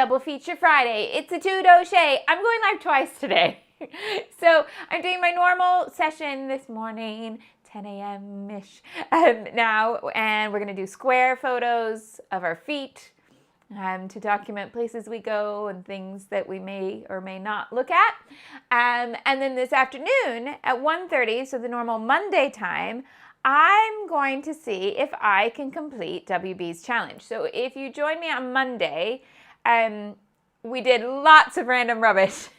double feature Friday. It's a two-doche. I'm going live twice today. So I'm doing my normal session this morning, 10 a.m.-ish now, and we're going to do square photos of our feet to document places we go and things that we may or may not look at. And then this afternoon at 1:30, so the normal Monday time, I'm going to see if I can complete WB's challenge. So if you join me on Monday, we did lots of random rubbish.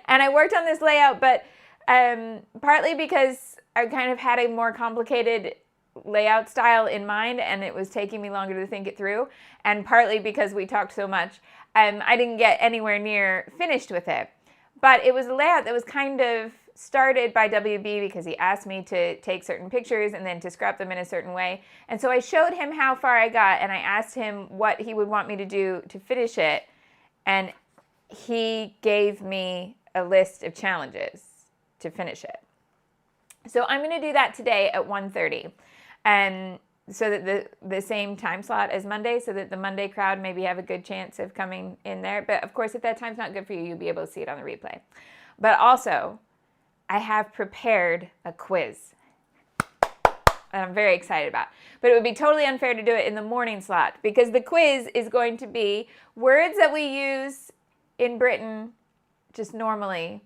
And I worked on this layout, but partly because I kind of had a more complicated layout style in mind and it was taking me longer to think it through, and partly because we talked so much, I didn't get anywhere near finished with it. But it was a layout that was kind of started by WB because he asked me to take certain pictures and then to scrap them in a certain way. And so I showed him how far I got and I asked him what he would want me to do to finish it. And he gave me a list of challenges to finish it. So I'm going to do that today at 1:30. And so that the same time slot as Monday, so that the Monday crowd maybe have a good chance of coming in there. But of course, if that time's not good for you, you'll be able to see it on the replay. But also, I have prepared a quiz that I'm very excited about. But it would be totally unfair to do it in the morning slot because the quiz is going to be words that we use in Britain just normally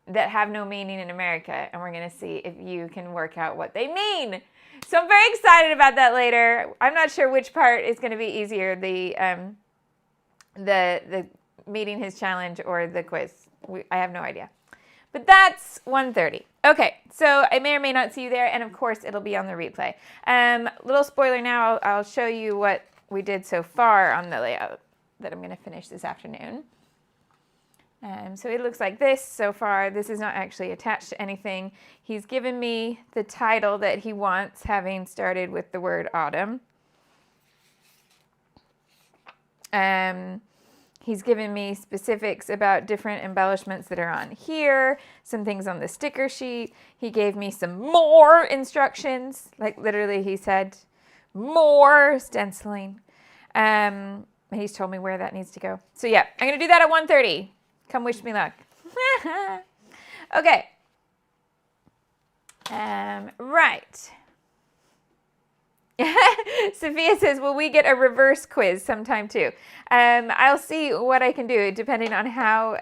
that have no meaning in America. And we're going to see if you can work out what they mean. So I'm very excited about that later. I'm not sure which part is going to be easier, the meeting his challenge or the quiz. I have no idea. But that's 1:30. Okay, so I may or may not see you there, and of course it'll be on the replay. Little spoiler now, I'll show you what we did so far on the layout that I'm going to finish this afternoon. So it looks like this so far. This is not actually attached to anything. He's given me the title that he wants, having started with the word autumn. He's given me specifics about different embellishments that are on here, some things on the sticker sheet. He gave me some more instructions, like literally he said, more stenciling. He's told me where that needs to go. So yeah, I'm going to do that at 1:30. Come wish me luck. Okay. Right. Sophia says, will we get a reverse quiz sometime too? I'll see what I can do depending on how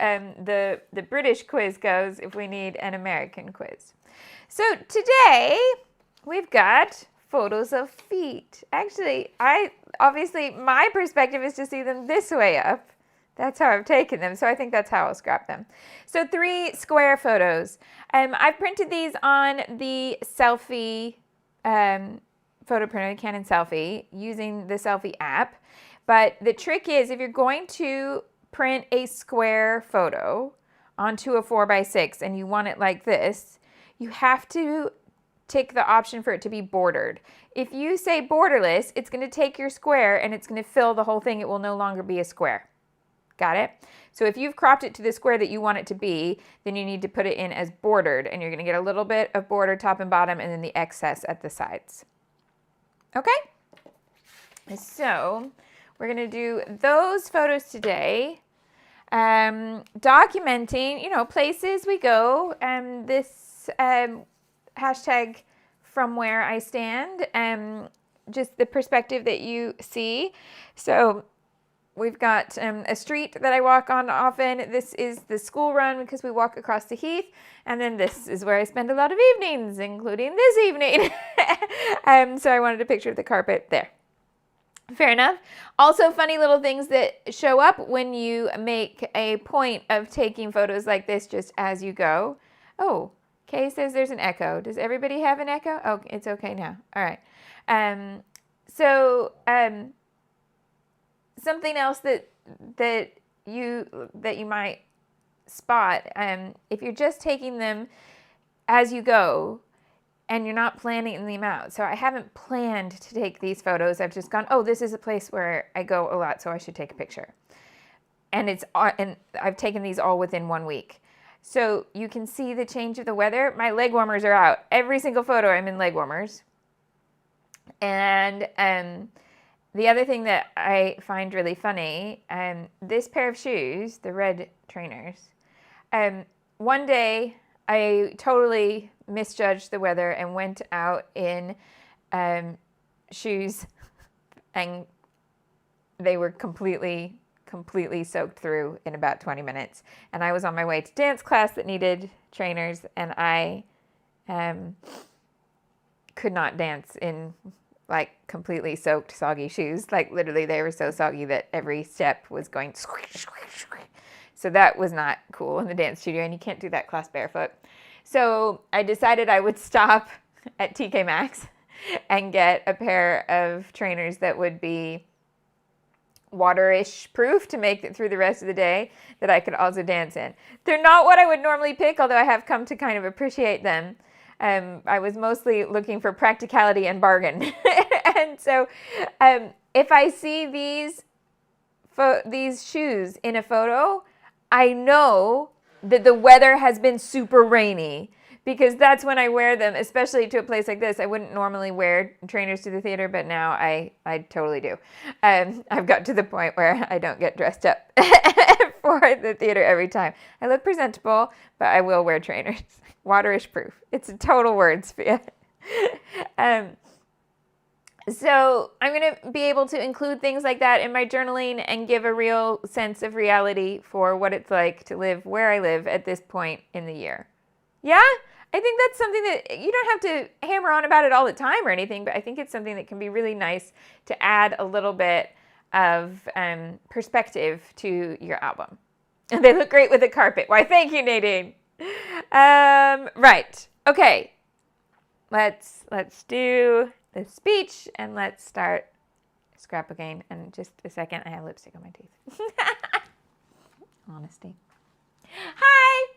the British quiz goes if we need an American quiz. So today we've got photos of feet. Actually, obviously my perspective is to see them this way up. That's how I've taken them, so I think that's how I'll scrap them. So 3 square photos. I've printed these on the Selfie photo printer, Canon Selfie, using the Selfie app. But the trick is, if you're going to print a square photo onto a 4x6 and you want it like this, you have to tick the option for it to be bordered. If you say borderless, it's going to take your square and it's going to fill the whole thing. It will no longer be a square. Got it? So if you've cropped it to the square that you want it to be, then you need to put it in as bordered, and you're going to get a little bit of border top and bottom and then the excess at the sides. Okay? So we're going to do those photos today, documenting, places we go, this hashtag from where I stand, just the perspective that you see. So we've got a street that I walk on often. This is the school run because we walk across the heath. And then this is where I spend a lot of evenings, including this evening. So I wanted a picture of the carpet there. Fair enough. Also, funny little things that show up when you make a point of taking photos like this just as you go. Oh, Kay says there's an echo. Does everybody have an echo? Oh, it's okay now. All right. Something else that you might spot, if you're just taking them as you go and you're not planning them out. So I haven't planned to take these photos. I've just gone, oh, this is a place where I go a lot, so I should take a picture. And I've taken these all within 1 week. So you can see the change of the weather. My leg warmers are out. Every single photo I'm in leg warmers. And The other thing that I find really funny, this pair of shoes, the red trainers, one day I totally misjudged the weather and went out in shoes, and they were completely soaked through in about 20 minutes. And I was on my way to dance class that needed trainers, and I could not dance in like completely soaked, soggy shoes. Like literally they were so soggy that every step was going squish, squish, squish. So that was not cool in the dance studio, and you can't do that class barefoot. So I decided I would stop at TK Maxx and get a pair of trainers that would be waterish proof to make it through the rest of the day that I could also dance in. They're not what I would normally pick, although I have come to kind of appreciate them. I was mostly looking for practicality and bargain. And so if I see these shoes in a photo, I know that the weather has been super rainy, because that's when I wear them, especially to a place like this. I wouldn't normally wear trainers to the theater, but now I totally do. I've got to the point where I don't get dressed up for the theater every time. I look presentable, but I will wear trainers. Waterish proof. It's a total words for you. So I'm going to be able to include things like that in my journaling and give a real sense of reality for what it's like to live where I live at this point in the year. Yeah? I think that's something that you don't have to hammer on about it all the time or anything, but I think it's something that can be really nice to add a little bit of perspective to your album. And they look great with the carpet. Why, thank you, Nadine. Right. Okay. Let's do the speech and let's start scrapbooking. In just a second, I have lipstick on my teeth. Honesty. Hi.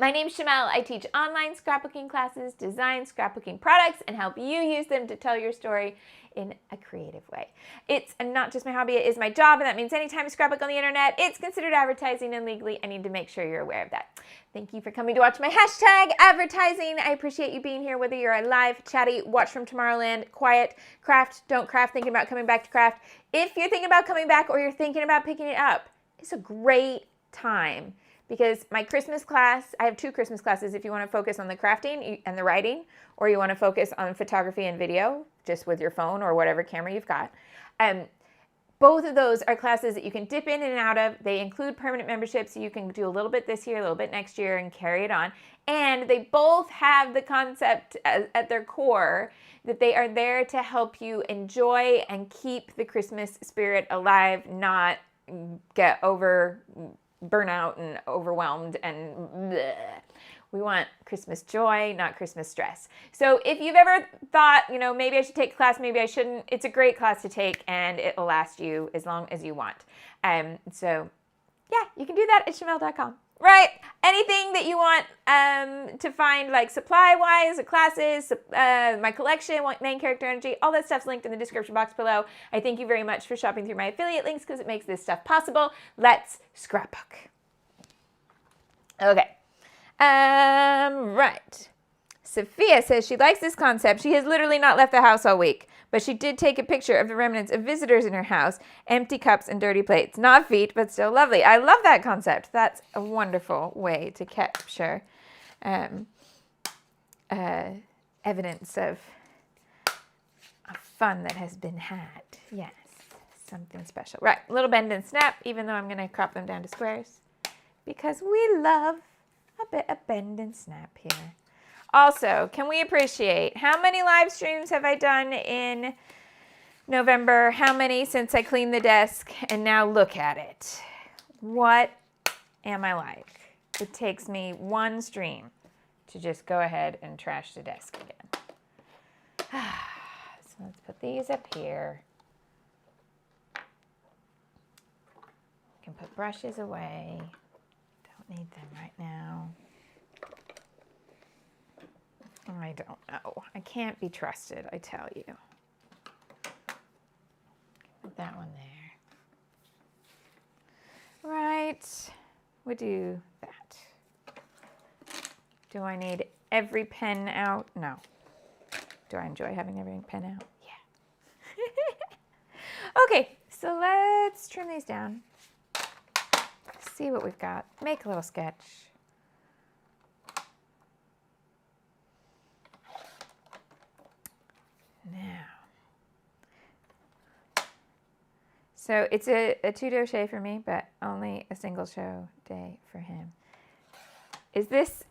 My name's Shimelle. I teach online scrapbooking classes, design scrapbooking products, and help you use them to tell your story in a creative way. It's not just my hobby, it is my job, and that means anytime you scrapbook on the internet, it's considered advertising, and legally I need to make sure you're aware of that. Thank you for coming to watch my hashtag advertising. I appreciate you being here, whether you're a live, chatty, watch from Tomorrowland, quiet, craft, don't craft, thinking about coming back to craft. If you're thinking about coming back or you're thinking about picking it up, it's a great time. Because my Christmas class, I have 2 Christmas classes if you want to focus on the crafting and the writing, or you want to focus on photography and video, just with your phone or whatever camera you've got. Both of those are classes that you can dip in and out of. They include permanent memberships, so you can do a little bit this year, a little bit next year, and carry it on. And they both have the concept at their core that they are there to help you enjoy and keep the Christmas spirit alive, not get burnout and overwhelmed and bleh. We want Christmas joy, not Christmas stress. So if you've ever thought, maybe I should take a class, maybe I shouldn't, it's a great class to take and it'll last you as long as you want. So yeah, you can do that at Shimelle.com. Right. Anything that you want to find, like supply-wise, classes, my collection, main character energy, all that stuff's linked in the description box below. I thank you very much for shopping through my affiliate links because it makes this stuff possible. Let's scrapbook. Okay. Right. Sophia says she likes this concept. She has literally not left the house all week, but she did take a picture of the remnants of visitors in her house, empty cups and dirty plates. Not feet, but still lovely. I love that concept. That's a wonderful way to capture evidence of fun that has been had. Yes, something special. Right, a little bend and snap, even though I'm going to crop them down to squares, because we love a bit of bend and snap here. Also, can we appreciate how many live streams have I done in November? How many since I cleaned the desk? And now look at it. What am I like? It takes me one stream to just go ahead and trash the desk again. So let's put these up here. You can put brushes away. Don't need them right now. I don't know. I can't be trusted, I tell you. Put that one there. Right. We'll do that. Do I need every pen out? No. Do I enjoy having every pen out? Yeah. Okay, so let's trim these down. See what we've got. Make a little sketch. Now, so it's a 2-dough for me, but only a single show day for him. Is this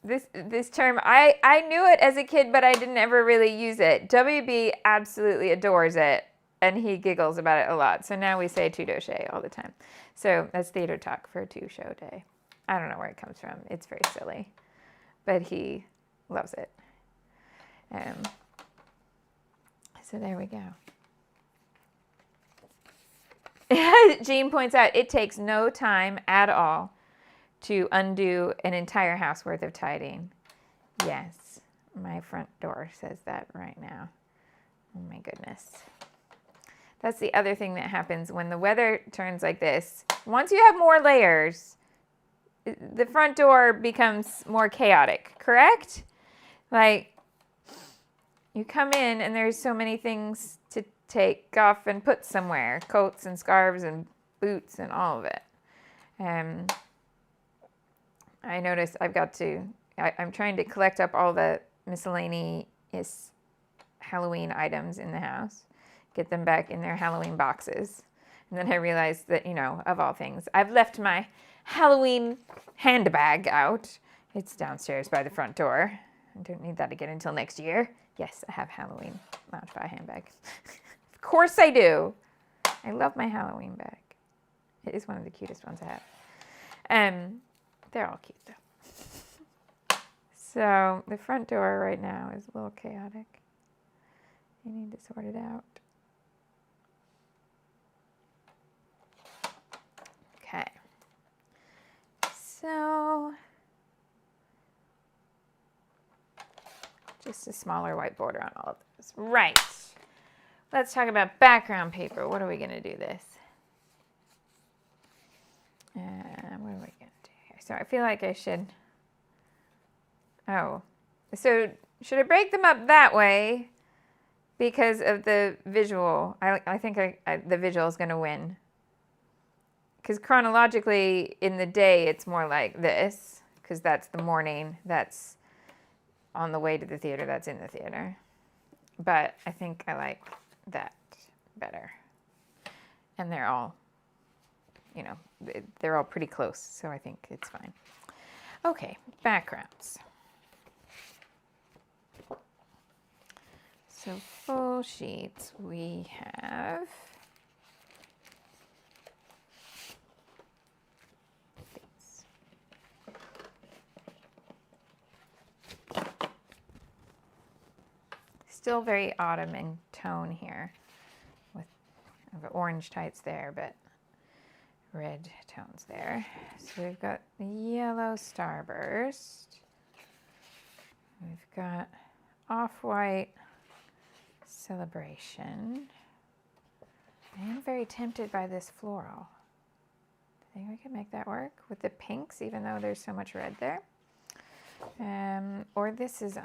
this term? I knew it as a kid, but I didn't ever really use it. WB absolutely adores it, and he giggles about it a lot. So now we say 2-dough all the time. So that's theater talk for a 2-show day. I don't know where it comes from. It's very silly, but he loves it. So there we go. Jean points out it takes no time at all to undo an entire house worth of tidying. Yes, my front door says that right now. Oh my goodness. That's the other thing that happens when the weather turns like this. Once you have more layers, the front door becomes more chaotic, correct? Like, you come in and there's so many things to take off and put somewhere. Coats and scarves and boots and all of it. I notice I'm trying to collect up all the miscellaneous Halloween items in the house, get them back in their Halloween boxes. And then I realized that, of all things, I've left my Halloween handbag out. It's downstairs by the front door. I don't need that again until next year. Yes, I have Halloween Loungefly handbag. Of course I do. I love my Halloween bag. It is one of the cutest ones I have. They're all cute though. So the front door right now is a little chaotic. I need to sort it out. Okay. So just a smaller white border on all of this. Right. Let's talk about background paper. What are we going to do this? What are we going to do here? So I feel like I should... Oh. So should I break them up that way because of the visual? I think the visual is going to win. Because chronologically, in the day, it's more like this. Because that's the morning. That's on the way to the theater. That's in the theater. But I think I like that better. And they're all, they're all pretty close. So I think it's fine. Okay, backgrounds. So full sheets, we have these. Still very autumn in tone here with orange tights there, but red tones there. So we've got the yellow starburst. We've got off-white celebration. I am very tempted by this floral. I think we can make that work with the pinks, even though there's so much red there. Or this is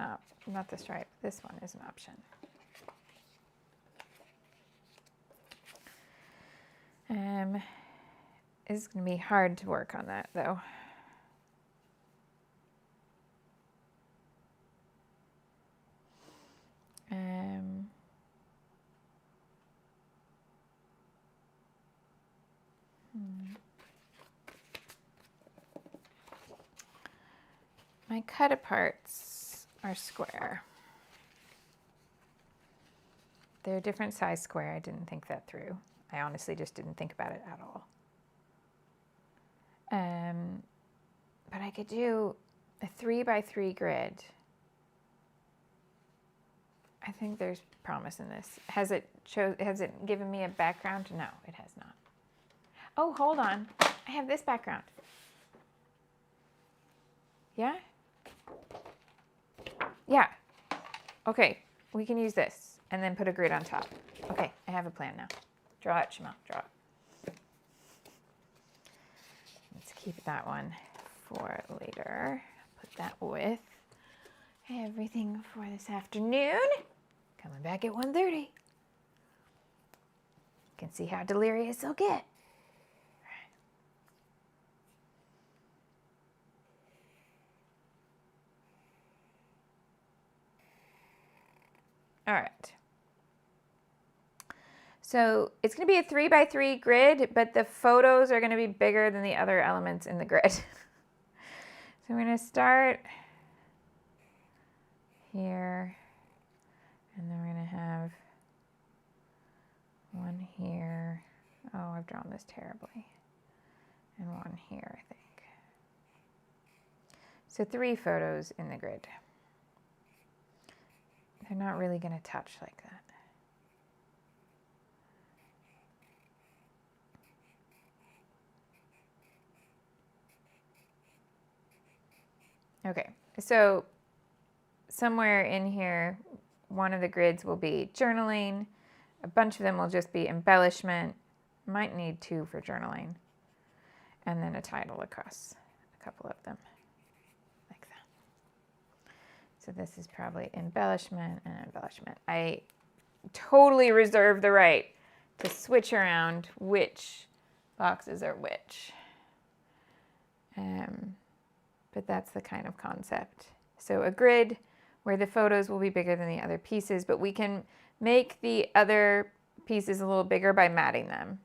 not the stripe. This one is an option. It's going to be hard to work on that, though. My cut-aparts are square. They're a different size square. I didn't think that through. I honestly just didn't think about it at all. But I could do a 3x3 grid. I think there's promise in this. Has it given me a background? No, it has not. Oh, hold on. I have this background. Yeah? Yeah. Okay, we can use this and then put a grid on top. Okay, I have a plan now. Draw it, Shimelle, draw it. Let's keep that one for later. Put that with everything for this afternoon. Coming back at 1:30. can see how delirious they'll get. All right. So it's going to be a 3x3 grid, but the photos are going to be bigger than the other elements in the grid. So we're going to start here, and then we're going to have one here. Oh, I've drawn this terribly. And one here, I think. So 3 photos in the grid. They're not really going to touch like that. Okay, so somewhere in here, one of the grids will be journaling. A bunch of them will just be embellishment. Might need 2 for journaling. And then a title across a couple of them, like that. So this is probably embellishment and embellishment. I totally reserve the right to switch around which boxes are which. But that's the kind of concept. So a grid where the photos will be bigger than the other pieces, but we can make the other pieces a little bigger by matting them.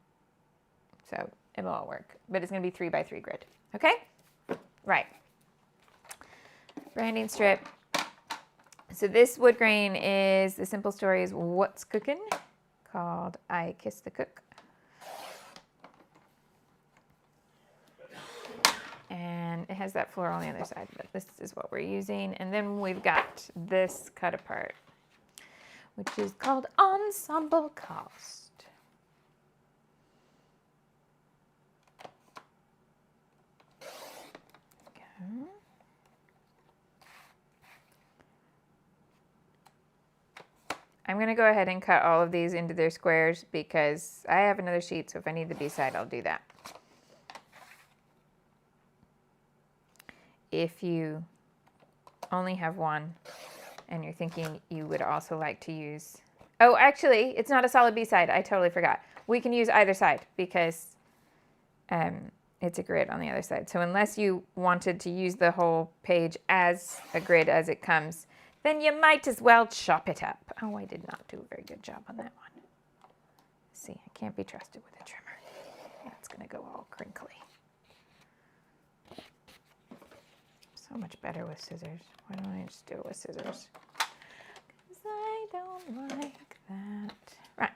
So it'll all work, but it's going to be 3x3 grid. Okay? Right. Branding strip. So this wood grain is, the simple story is What's Cookin', called I Kiss the Cook. And it has that floral on the other side, but this is what we're using. And then we've got this cut apart, which is called Ensemble Cost. Okay. I'm going to go ahead and cut all of these into their squares because I have another sheet, so if I need the B-side, I'll do that. If you only have one and you're thinking you would also like to use, oh, actually, it's not a solid B-side. I totally forgot. We can use either side because it's a grid on the other side. So unless you wanted to use the whole page as a grid as it comes, then you might as well chop it up. Oh, I did not do a very good job on that one. See, I can't be trusted with a trimmer. That's going to go all crinkly. So much better with scissors. Why don't I just do it with scissors? Because I don't like that. Right.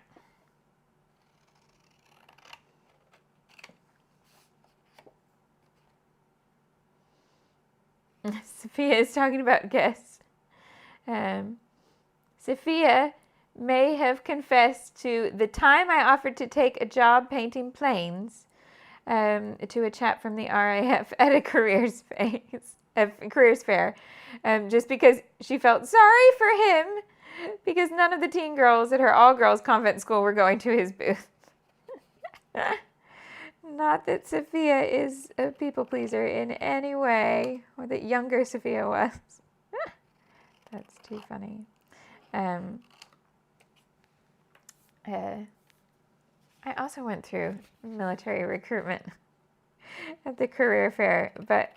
Sophia is talking about guests. Sophia may have confessed to the time I offered to take a job painting planes to a chap from the RAF at a careers fair, just because she felt sorry for him because none of the teen girls at her all-girls convent school were going to his booth. Not that Sophia is a people pleaser in any way, or that younger Sophia was. That's too funny. I also went through military recruitment at the career fair, but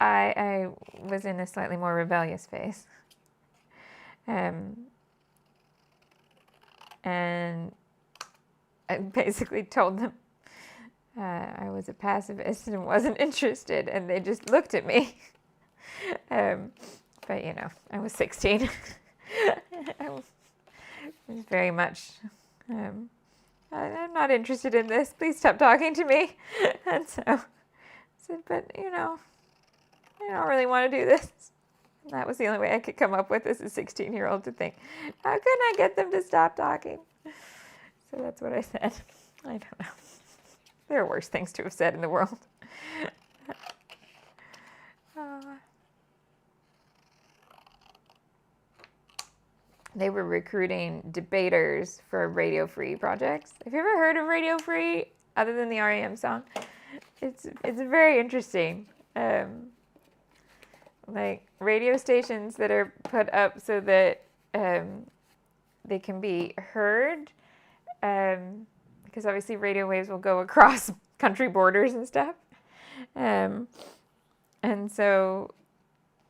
I was in a slightly more rebellious phase. And I basically told them I was a pacifist and wasn't interested, and they just looked at me. But, you know, I was 16. I was very much, I'm not interested in this. Please stop talking to me. And so I said, but, you know, I don't really want to do this. And that was the only way I could come up with as a 16-year-old to think, how can I get them to stop talking? So that's what I said. I don't know. There are worse things to have said in the world. They were recruiting debaters for Radio Free projects. Have you ever heard of Radio Free other than the REM song? It's very interesting. Like radio stations that are put up so that they can be heard because obviously radio waves will go across country borders and stuff. And so,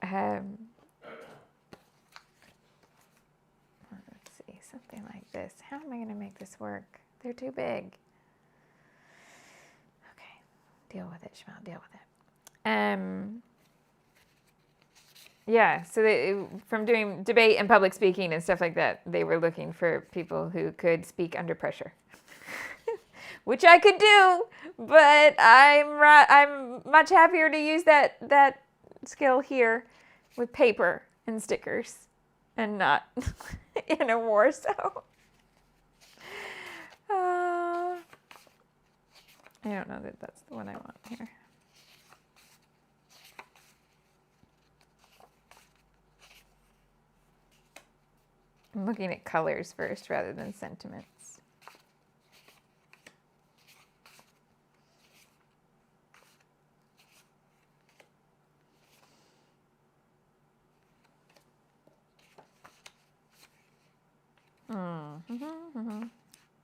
let's see, something like this. How am I going to make this work? They're too big. Okay, deal with it, Shimelle, deal with it. Yeah, so from doing debate and public speaking and stuff like that, they were looking for people who could speak under pressure, which I could do, but I'm much happier to use that skill here with paper and stickers and not in a war. So I don't know that that's the one I want here. I'm looking at colors first rather than sentiments.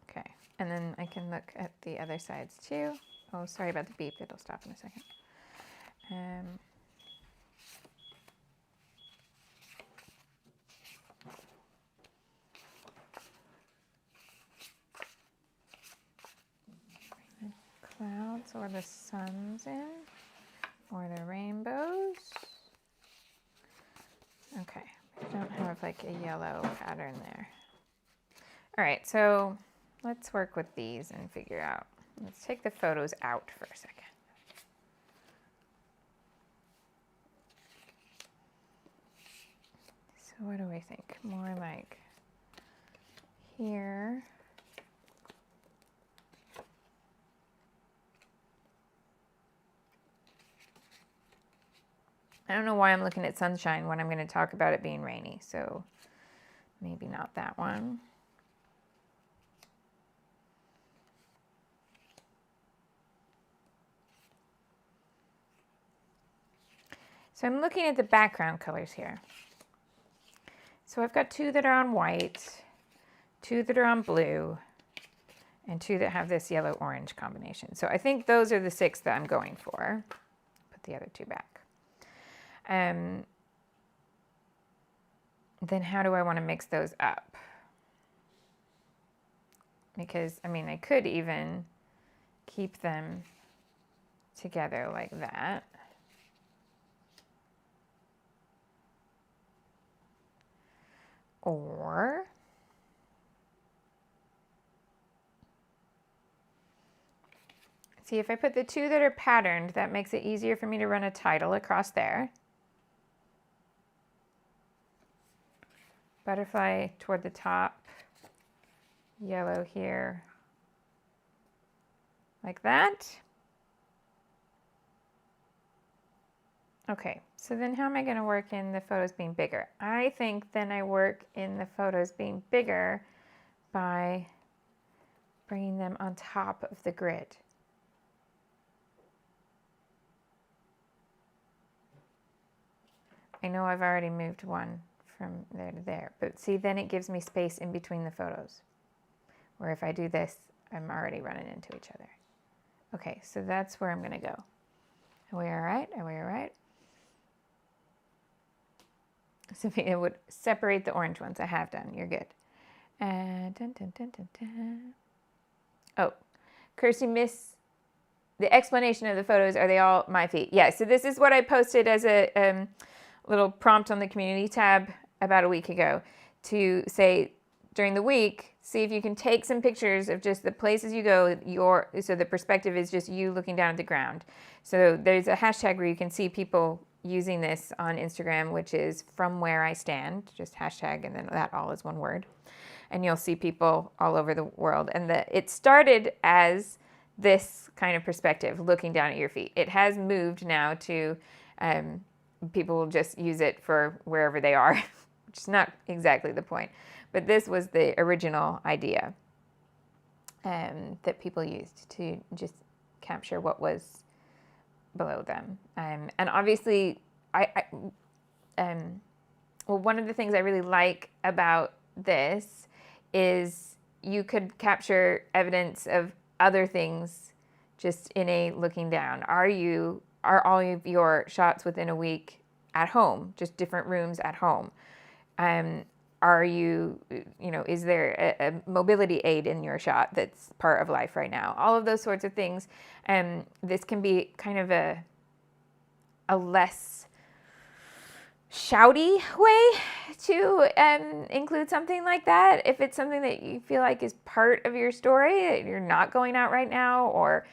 Okay, and then I can look at the other sides too. Oh, sorry about the beep. It'll stop in a second. Clouds or the sun's in, or the rainbows. Okay, I don't have like a yellow pattern there. All right, so let's work with these and figure out. Let's take the photos out for a second. So what do we think? More like here. I don't know why I'm looking at sunshine when I'm going to talk about it being rainy, so maybe not that one. So I'm looking at the background colors here. So I've got 2 that are on white, 2 that are on blue, and 2 that have this yellow-orange combination. So I think those are the 6 that I'm going for. Put the other 2 back. Then how do I want to mix those up? Because, I mean, I could even keep them together like that. Or see, if I put the 2 that are patterned, that makes it easier for me to run a title across there. Butterfly toward the top, yellow here, like that. Okay, so then how am I going to work in the photos being bigger? I think then I work in the photos being bigger by bringing them on top of the grid. I know I've already moved one from there to there, but see, then it gives me space in between the photos, where if I do this, I'm already running into each other. Okay, so that's where I'm going to go. Are we all right? Are we all right? So it would separate the orange ones. I have done. You're good. Dun, dun, dun, dun, dun. Oh, Kirsty, miss the explanation of the photos. Are they all my feet? Yeah, so this is what I posted as a little prompt on the community tab about a week ago to say during the week, see if you can take some pictures of just the places you go, so the perspective is just you looking down at the ground. So there's a hashtag where you can see people using this on Instagram, which is from where I stand, just hashtag, and then that all is one word. And you'll see people all over the world. And it started as this kind of perspective, looking down at your feet. It has moved now to people will just use it for wherever they are, which is not exactly the point. But this was the original idea that people used to just capture what was below them. And obviously, well, one of the things I really like about this is you could capture evidence of other things just in a looking down. Are all of your shots within a week at home, just different rooms at home? Are you, is there a mobility aid in your shot that's part of life right now? All of those sorts of things. This can be kind of a less shouty way to include something like that. If it's something that you feel like is part of your story, that you're not going out right now, or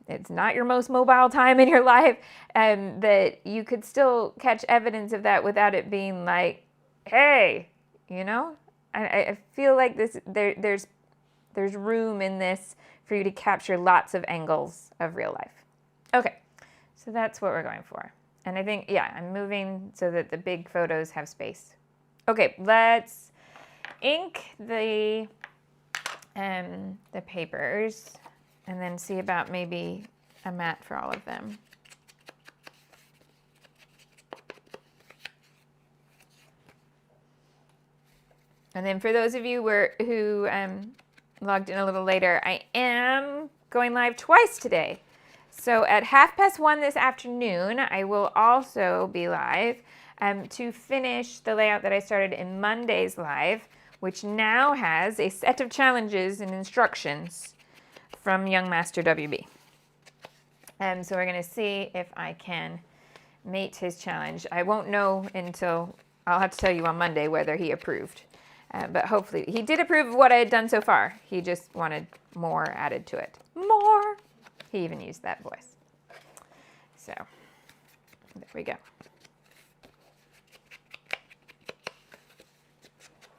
it's not your most mobile time in your life, that you could still catch evidence of that without it being like, hey, I feel like there's room in this for you to capture lots of angles of real life. Okay, so that's what we're going for. And I think, I'm moving so that the big photos have space. Okay, let's ink the papers and then see about maybe a mat for all of them. And then for those of you who logged in a little later, I am going live twice today. So at 1:30 this afternoon, I will also be live to finish the layout that I started in Monday's live, which now has a set of challenges and instructions from Young Master WB. So we're going to see if I can mate his challenge. I won't know until I'll have to tell you on Monday whether he approved. But hopefully, he did approve of what I had done so far. He just wanted more added to it. More! He even used that voice. So, there we go.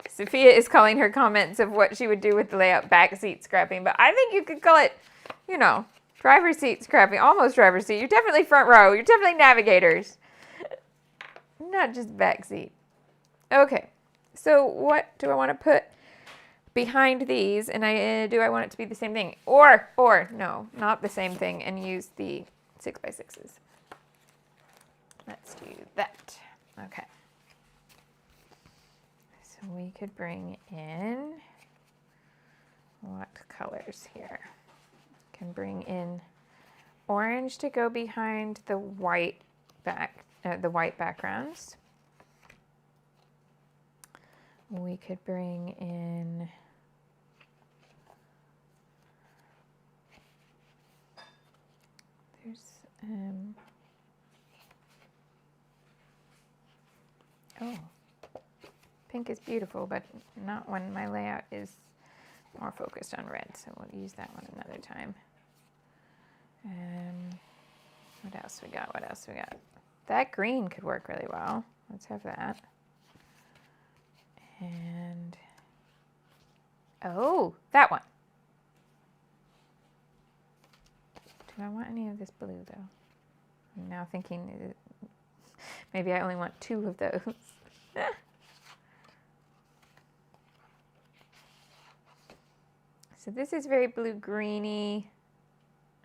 Sophia is calling her comments of what she would do with the layout backseat scrapping, but I think you could call it, driver's seat scrapping, almost driver's seat. You're definitely front row. You're definitely navigators. Not just backseat. Okay. So what do I want to put behind these? And do I want it to be the same thing? Or no, not the same thing, and use the 6x6s. Let's do that. Okay. So we could bring in what colors here? Can bring in orange to go behind the white backgrounds. We could bring in pink is beautiful, but not when my layout is more focused on red, so we'll use that one another time. What else we got? That green could work really well. Let's have that. And, that one. Do I want any of this blue, though? I'm now thinking maybe I only want 2 of those. So this is very blue-greeny.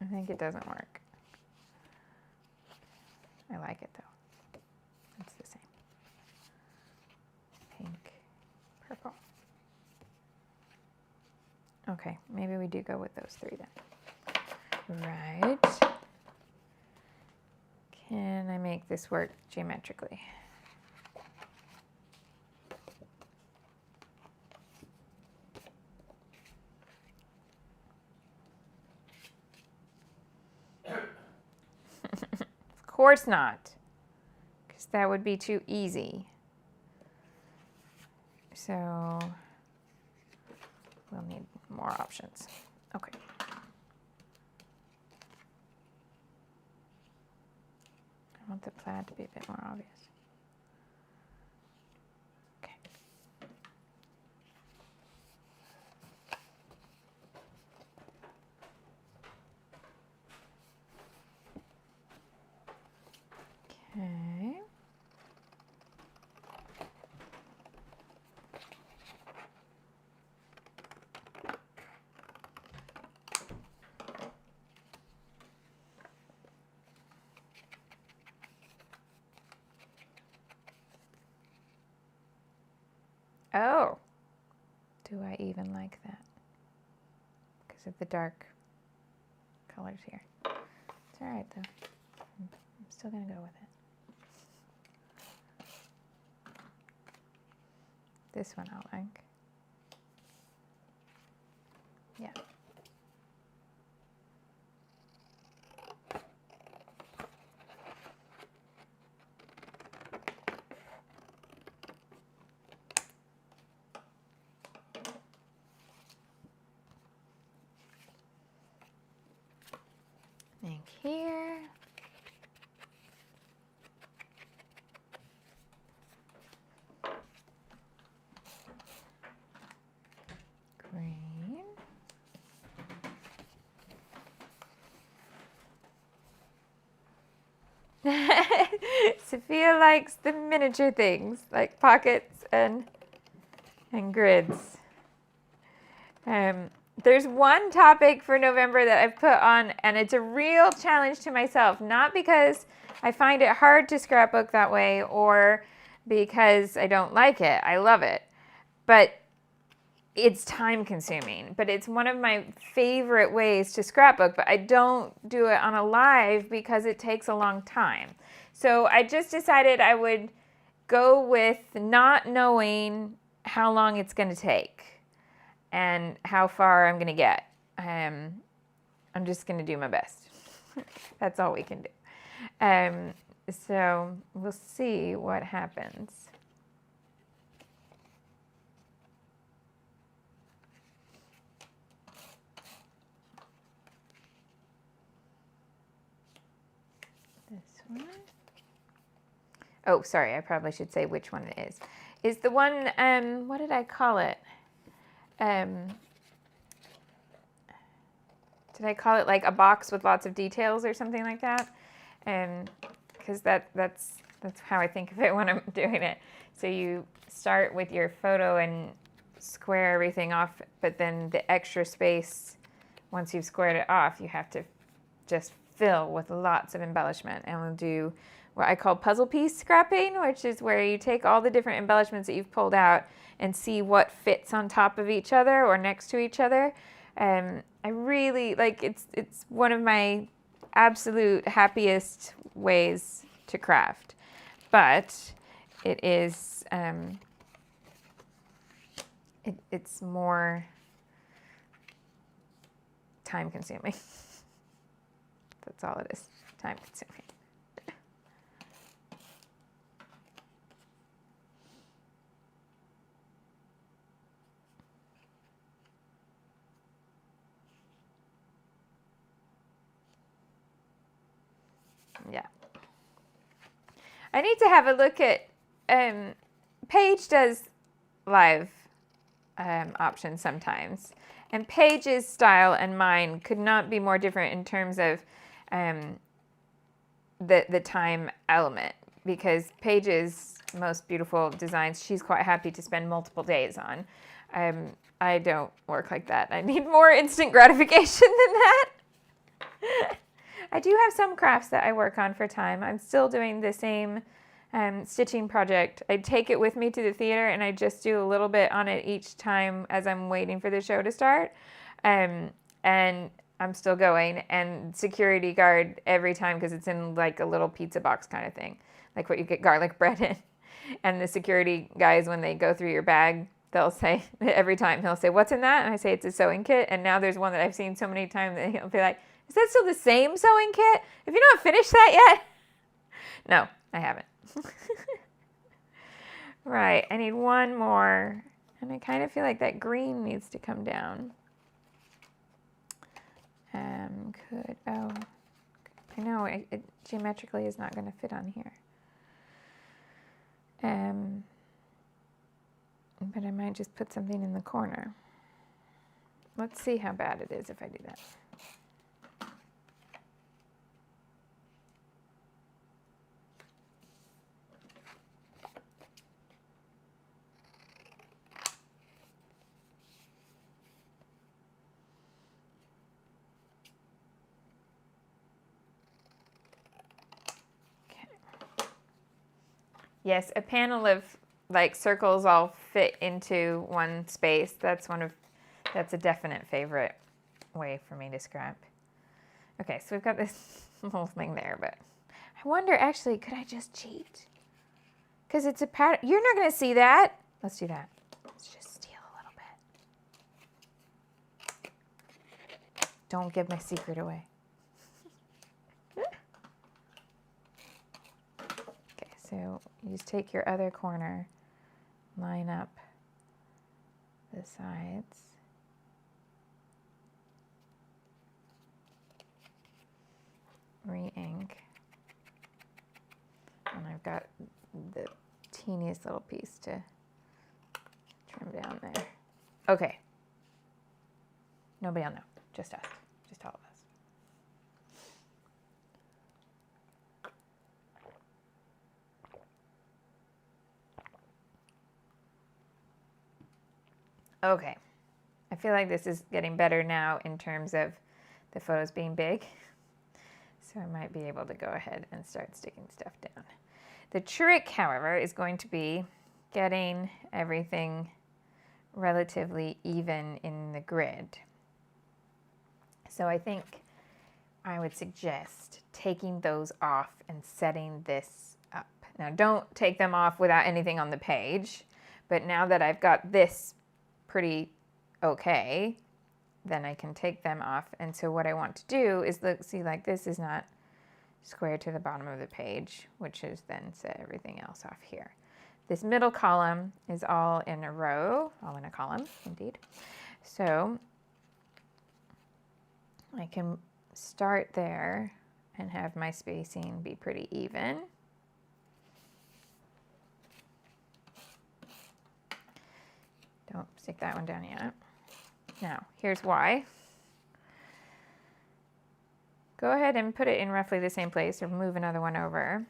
I think it doesn't work. I like it, though. It's the same. Pink. Purple. Okay, maybe we do go with those 3 then. Right. Can I make this work geometrically? Of course not, because that would be too easy. So we'll need more options. Okay. I want the plaid to be a bit more obvious. Okay. Okay. Oh, Do I even like that? Because of the dark colors here. It's all right though. I'm still gonna go with it. This one I'll like. Yeah. Ink here. Green. Sophia likes the miniature things, like pockets and grids. There's one topic for November that I've put on, and it's a real challenge to myself, not because I find it hard to scrapbook that way or because I don't like it. I love it. But it's time consuming, but it's one of my favorite ways to scrapbook, but I don't do it on a live because it takes a long time. So I just decided I would go with not knowing how long it's going to take and how far I'm going to get. I'm just going to do my best. That's all we can do. So we'll see what happens. This one. Oh, sorry, I probably should say which one it is. Is the one, what did I call it? Did I call it like a box with lots of details or something like that? Because that's how I think of it when I'm doing it. So you start with your photo and square everything off, but then the extra space, once you've squared it off, you have to just fill with lots of embellishment. And we'll do what I call puzzle piece scrapping, which is where you take all the different embellishments that you've pulled out and see what fits on top of each other or next to each other. I really like it's one of my absolute happiest ways to craft, but it is it's more time consuming. That's all it is, time consuming. Yeah. I need to have a look at, Paige does live options sometimes. And Paige's style and mine could not be more different in terms of the time element, because Paige's most beautiful designs, she's quite happy to spend multiple days on. I don't work like that. I need more instant gratification than that. I do have some crafts that I work on for time. I'm still doing the same stitching project. I take it with me to the theater and I just do a little bit on it each time as I'm waiting for the show to start. And I'm still going, and security guard every time, because it's in like a little pizza box kind of thing, like what you get garlic bread in. And the security guys, when they go through your bag, they'll say, every time he'll say, "What's in that?" And I say, "It's a sewing kit." And now there's one that I've seen so many times that he'll be like, "Is that still the same sewing kit? Have you not finished that yet?" No, I haven't. Right, I need one more. And I kind of feel like that green needs to come down. Oh, I know, it geometrically is not going to fit on here. But I might just put something in the corner. Let's see how bad it is if I do that. Yes, a panel of like circles all fit into one space. That's a definite favorite way for me to scrap. Okay, so we've got this little thing there, but I wonder, actually, could I just cheat? Because it's a pattern. You're not going to see that. Let's do that. Let's just steal a little bit. Don't give my secret away. Okay, so you just take your other corner, line up the sides. Re-ink. And I've got the teeniest little piece to trim down there. Okay. Nobody will know. Just us. Just all of us. Okay. I feel like this is getting better now in terms of the photos being big. So I might be able to go ahead and start sticking stuff down. The trick, however, is going to be getting everything relatively even in the grid. So I think I would suggest taking those off and setting this up. Now don't take them off without anything on the page, but now that I've got this pretty okay, then I can take them off. And so what I want to do is look, see, like this is not square to the bottom of the page, which is then set everything else off here. This middle column is all in a row, all in a column, indeed. So I can start there and have my spacing be pretty even. Don't stick that one down yet. Now, here's why. Go ahead and put it in roughly the same place or move another one over.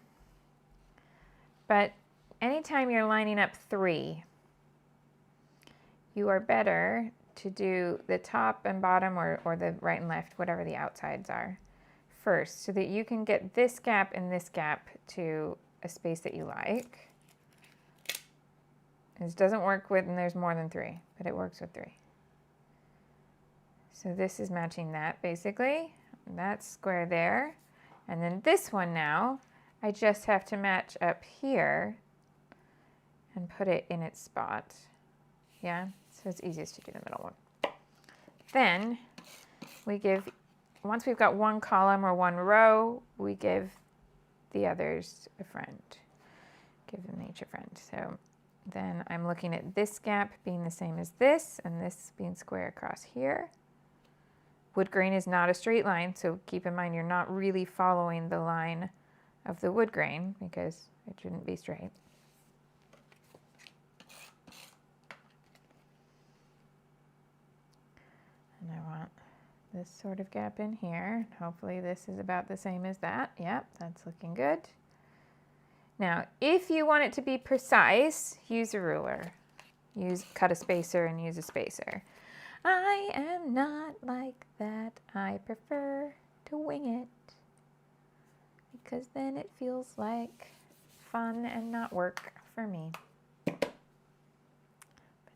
But anytime you're lining up 3, you are better to do the top and bottom or the right and left, whatever the outsides are, first, so that you can get this gap and this gap to a space that you like. This doesn't work when there's more than 3, but it works with 3. So this is matching that basically. That's square there. And then this one now, I just have to match up here and put it in its spot. Yeah, so it's easiest to do the middle one. Then we give, once we've got one column or one row, we give the others a friend. Give them each a friend. So then I'm looking at this gap being the same as this and this being square across here. Wood grain is not a straight line, so keep in mind you're not really following the line of the wood grain because it shouldn't be straight. And I want this sort of gap in here. Hopefully this is about the same as that. Yep, that's looking good. Now, if you want it to be precise, use a ruler. Cut a spacer and use a spacer. I am not like that. I prefer to wing it because then it feels like fun and not work for me. But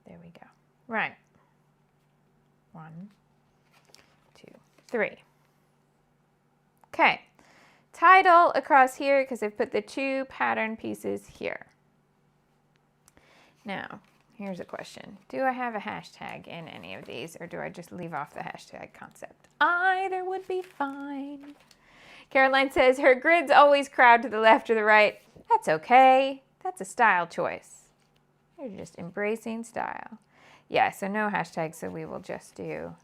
there we go. Right. 1, 2, 3. Okay. Title across here because I've put the 2 pattern pieces here. Now, here's a question. Do I have a hashtag in any of these or do I just leave off the hashtag concept? Either would be fine. Caroline says her grids always crowd to the left or the right. That's okay. That's a style choice. You're just embracing style. Yeah, so no hashtag, so we will just do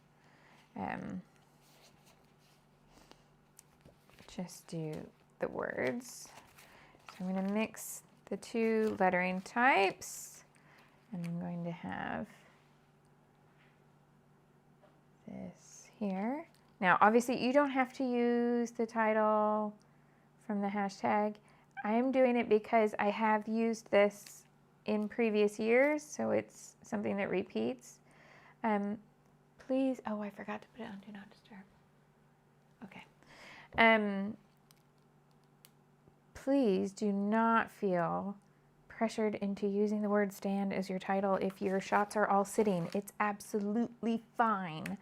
the words. So I'm going to mix the 2 lettering types. And I'm going to have this here. Now, obviously, you don't have to use the title from the hashtag. I am doing it because I have used this in previous years, so it's something that repeats. Please, oh, I forgot to put it on Do Not Disturb. Okay. Please do not feel pressured into using the word stand as your title if your shots are all sitting. It's absolutely fine.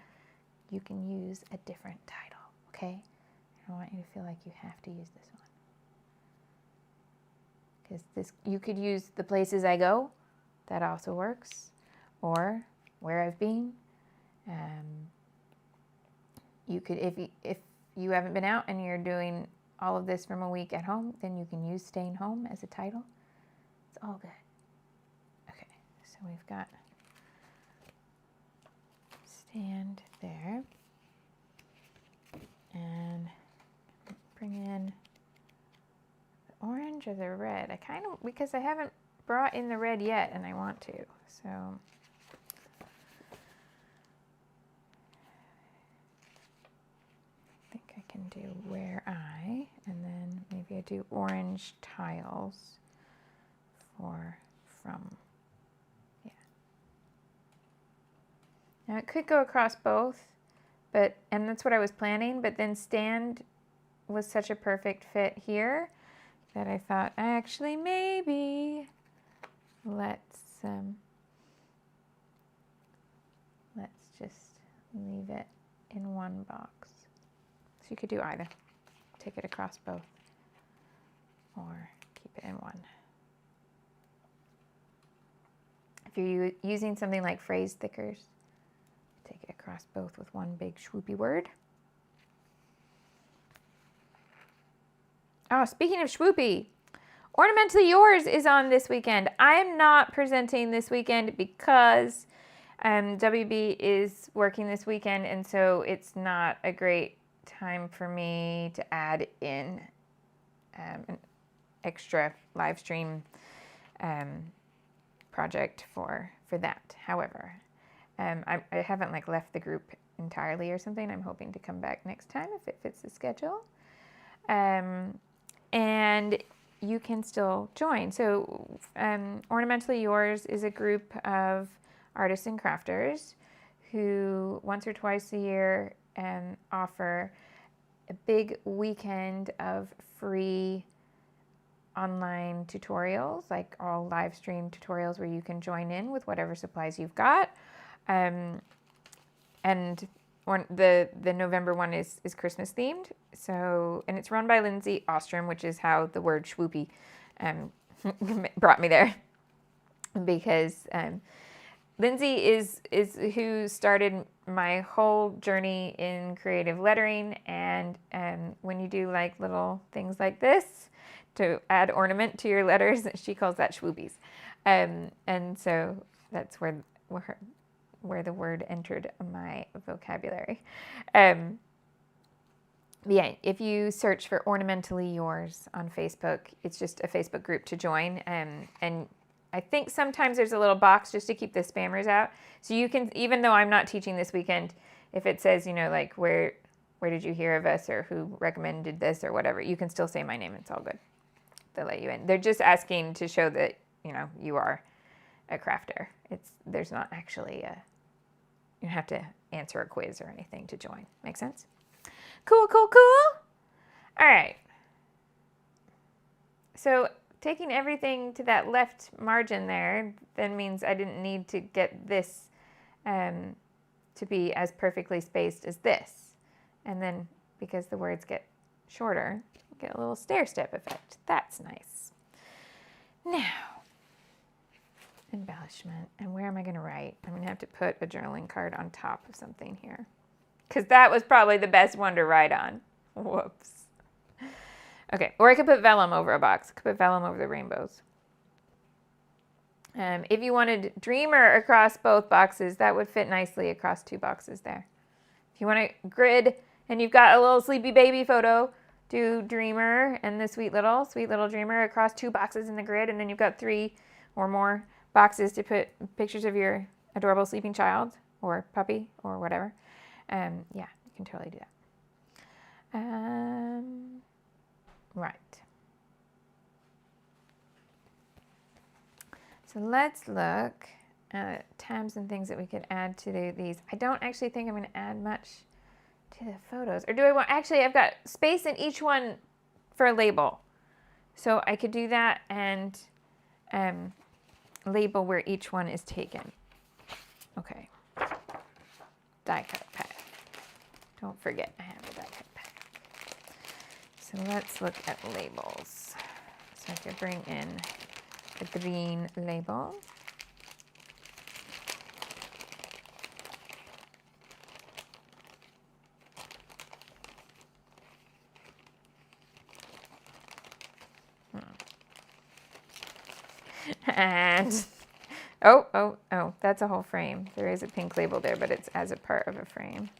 You can use a different title, okay? I don't want you to feel like you have to use this one. Because this, you could use the places I go. That also works. Or where I've been. You could, if you haven't been out and you're doing all of this from a week at home, then you can use staying home as a title. It's all good. Okay, so we've got stand there. And bring in the orange or the red. I kind of, because I haven't brought in the red yet and I want to, so. I think I can do where I, and then maybe I do orange tiles for from, yeah. Now it could go across both, but, and that's what I was planning, but then stand was such a perfect fit here that I thought, actually, maybe let's just leave it in one box. So you could do either. Take it across both or keep it in one. If you're using something like phrase stickers, take it across both with one big swoopy word. Oh, speaking of swoopy, Ornamentally Yours is on this weekend. I'm not presenting this weekend because WB is working this weekend, and so it's not a great time for me to add in an extra live stream project for that. However, I haven't like left the group entirely or something. I'm hoping to come back next time if it fits the schedule. And you can still join. So Ornamentally Yours is a group of artists and crafters who once or twice a year offer a big weekend of free online tutorials, like all live stream tutorials where you can join in with whatever supplies you've got. And the November one is Christmas themed. So, and it's run by Lindsay Ostrom, which is how the word swoopy brought me there, because Lindsay is who started my whole journey in creative lettering. And when you do like little things like this to add ornament to your letters, she calls that swoopies. And so that's where the word entered my vocabulary. Yeah, if you search for Ornamentally Yours on Facebook, it's just a Facebook group to join. And I think sometimes there's a little box just to keep the spammers out. So you can, even though I'm not teaching this weekend, if it says, you know, like where did you hear of us or who recommended this or whatever, you can still say my name. It's all good. They'll let you in. They're just asking to show that, you know, you are a crafter. There's not actually you don't have to answer a quiz or anything to join. Make sense? Cool, cool, cool. All right. So taking everything to that left margin there then means I didn't need to get this to be as perfectly spaced as this. And then because the words get shorter, you get a little stair-step effect. That's nice. Now, embellishment. And where am I going to write? I'm going to have to put a journaling card on top of something here, because that was probably the best one to write on. Whoops. Okay, or I could put vellum over a box. I could put vellum over the rainbows. If you wanted dreamer across both boxes, that would fit nicely across two boxes there. If you want a grid and you've got a little sleepy baby photo, do dreamer and the sweet little dreamer across two boxes in the grid, and then you've got 3 or more boxes to put pictures of your adorable sleeping child or puppy or whatever. Yeah, you can totally do that. Right. So let's look at tabs and things that we could add to these. I don't actually think I'm going to add much to the photos. Or do I want, actually I've got space in each one for a label. So I could do that, and label where each one is taken. Okay. Die cut pad. Don't forget I have a die cut pad. So let's look at labels. So I could bring in the green label. And oh, that's a whole frame. There is a pink label there, but it's as a part of a frame.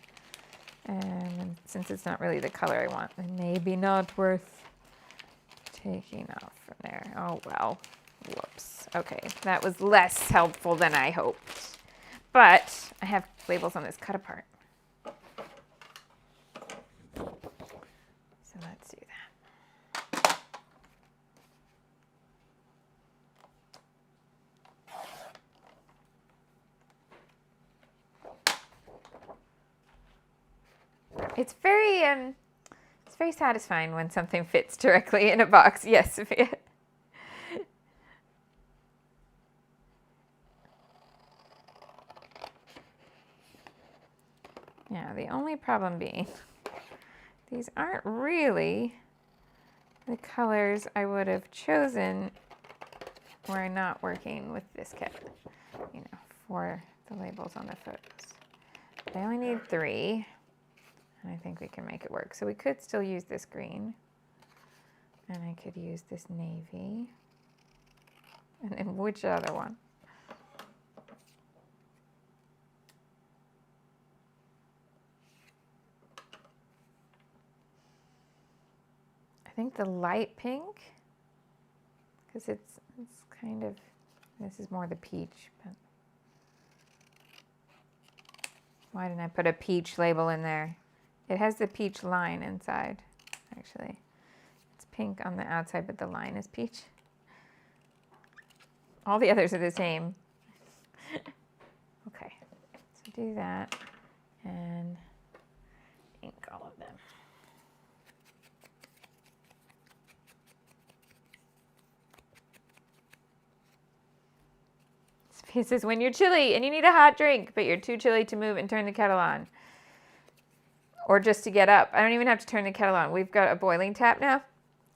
And since it's not really the color I want, it may be not worth taking off from there. Oh, well, whoops. Okay, that was less helpful than I hoped. But I have labels on this cut apart. So let's do that. It's very satisfying when something fits directly in a box. Yes, Sophia. Yeah, the only problem being these aren't really the colors I would have chosen were I not working with this kit, for the labels on the photos. I only need 3. And I think we can make it work. So we could still use this green. And I could use this navy. And then which other one? I think the light pink. Because it's kind of, this is more the peach. But why didn't I put a peach label in there? It has the peach line inside, actually. It's pink on the outside, but the line is peach. All the others are the same. Okay, so do that and ink all of them. Sophia says, when you're chilly and you need a hot drink, but you're too chilly to move and turn the kettle on. Or just to get up. I don't even have to turn the kettle on. We've got a boiling tap now,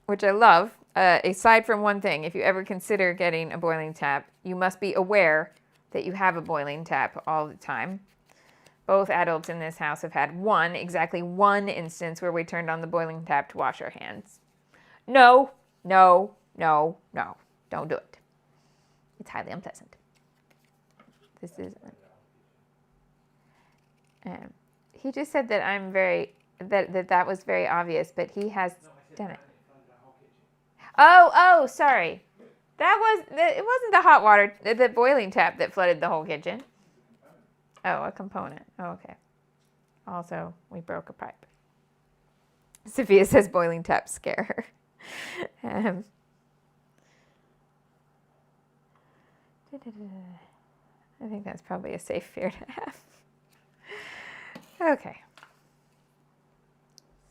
which I love. Aside from one thing, if you ever consider getting a boiling tap, you must be aware that you have a boiling tap all the time. Both adults in this house have had exactly one instance where we turned on the boiling tap to wash our hands. No, don't do it. It's highly unpleasant. This is... he just said that I'm that was very obvious, but he has done it. Oh, sorry. It wasn't the hot water, the boiling tap that flooded the whole kitchen. Oh, a component. Oh, okay. Also, we broke a pipe. Sophia says boiling taps scare her. I think that's probably a safe fear to have. Okay.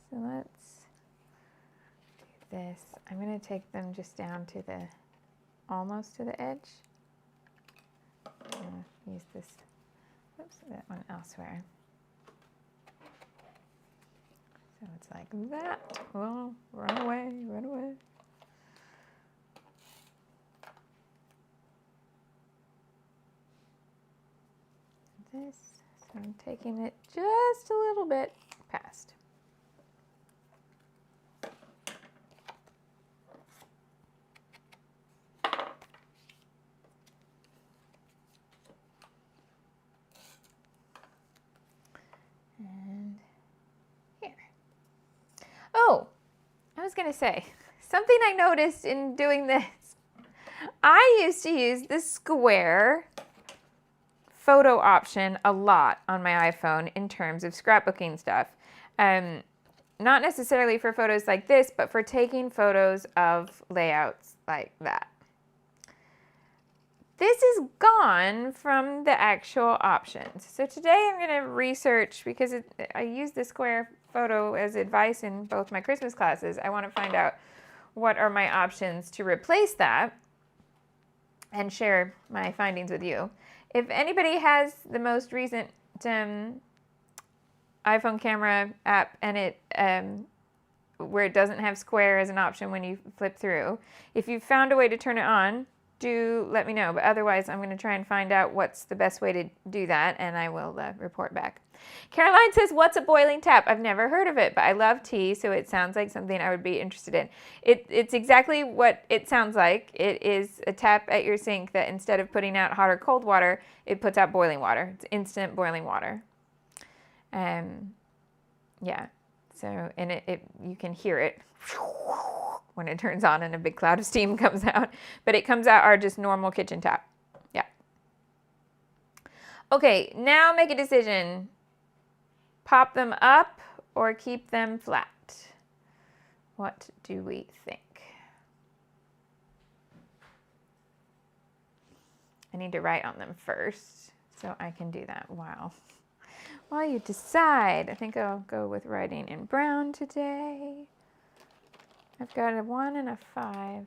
So let's do this. I'm going to take them just down to almost to the edge. Use this, that one elsewhere. So it's like that. Oh, run away. This, so I'm taking it just a little bit past. And here. Oh, I was going to say, something I noticed in doing this. I used to use the square photo option a lot on my iPhone in terms of scrapbooking stuff. Not necessarily for photos like this, but for taking photos of layouts like that. This is gone from the actual options. So today I'm going to research, because I use the square photo as advice in both my Christmas classes. I want to find out what are my options to replace that. and share my findings with you. If anybody has the most recent iPhone camera app and it where it doesn't have square as an option when you flip through, if you've found a way to turn it on, do let me know. But otherwise, I'm going to try and find out what's the best way to do that, and I will report back. Caroline says, what's a boiling tap? I've never heard of it, but I love tea, so it sounds like something I would be interested in. It's exactly what it sounds like. It is a tap at your sink that instead of putting out hot or cold water, it puts out boiling water. It's instant boiling water. Yeah. So, and you can hear it when it turns on and a big cloud of steam comes out. But it comes out our just normal kitchen tap. Yeah. Okay, now make a decision. Pop them up or keep them flat? What do we think? I need to write on them first so I can do that while you decide. I think I'll go with writing in brown today. I've got a 1 and a 5.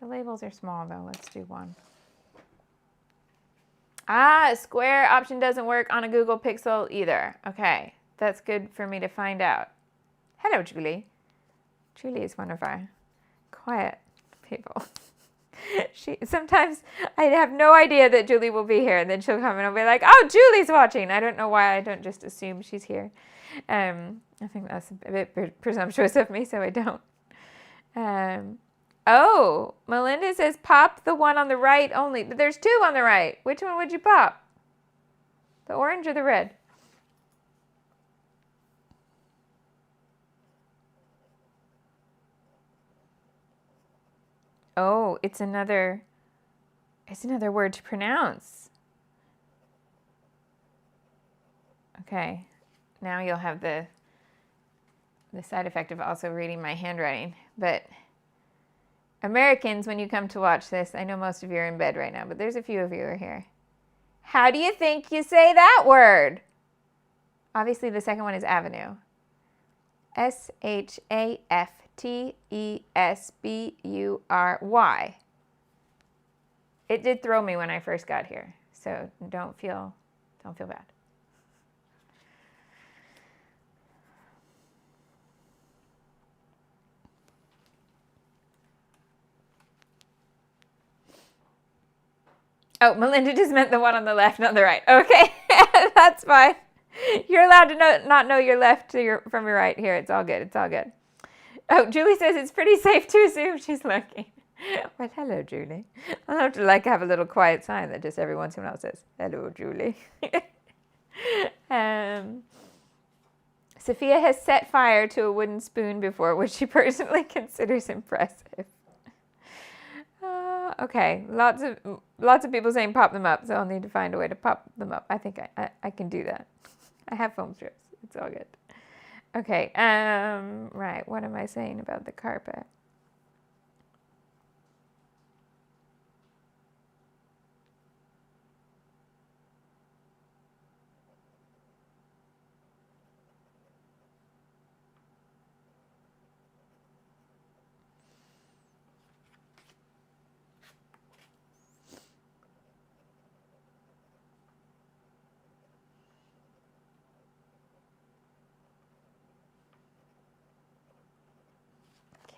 The labels are small though. Let's do 1. A square option doesn't work on a Google Pixel either. Okay, that's good for me to find out. Hello, Julie. Julie is one of our quiet people. Sometimes I have no idea that Julie will be here, and then she'll come and I'll be like, oh, Julie's watching. I don't know why I don't just assume she's here. I think that's a bit presumptuous of me, so I don't. Oh, Melinda says pop the one on the right only, but there's 2 on the right. Which one would you pop? The orange or the red? Oh, it's another word to pronounce. Okay, now you'll have the side effect of also reading my handwriting. But Americans, when you come to watch this, I know most of you are in bed right now, but there's a few of you who are here. How do you think you say that word? Obviously, the second one is avenue. Shaftesbury. It did throw me when I first got here, so don't feel bad. Oh, Melinda just meant the one on the left, not the right. Okay, that's fine. You're allowed to not know your left from your right here. It's all good. It's all good. Oh, Julie says it's pretty safe to assume she's looking. Well, hello, Julie. I'll have to have a little quiet sign that just every once in a while says, hello, Julie. Sophia has set fire to a wooden spoon before, which she personally considers impressive. Okay, lots of people saying pop them up, so I'll need to find a way to pop them up. I think I can do that. I have foam strips. It's all good. Okay, right, what am I saying about the carpet?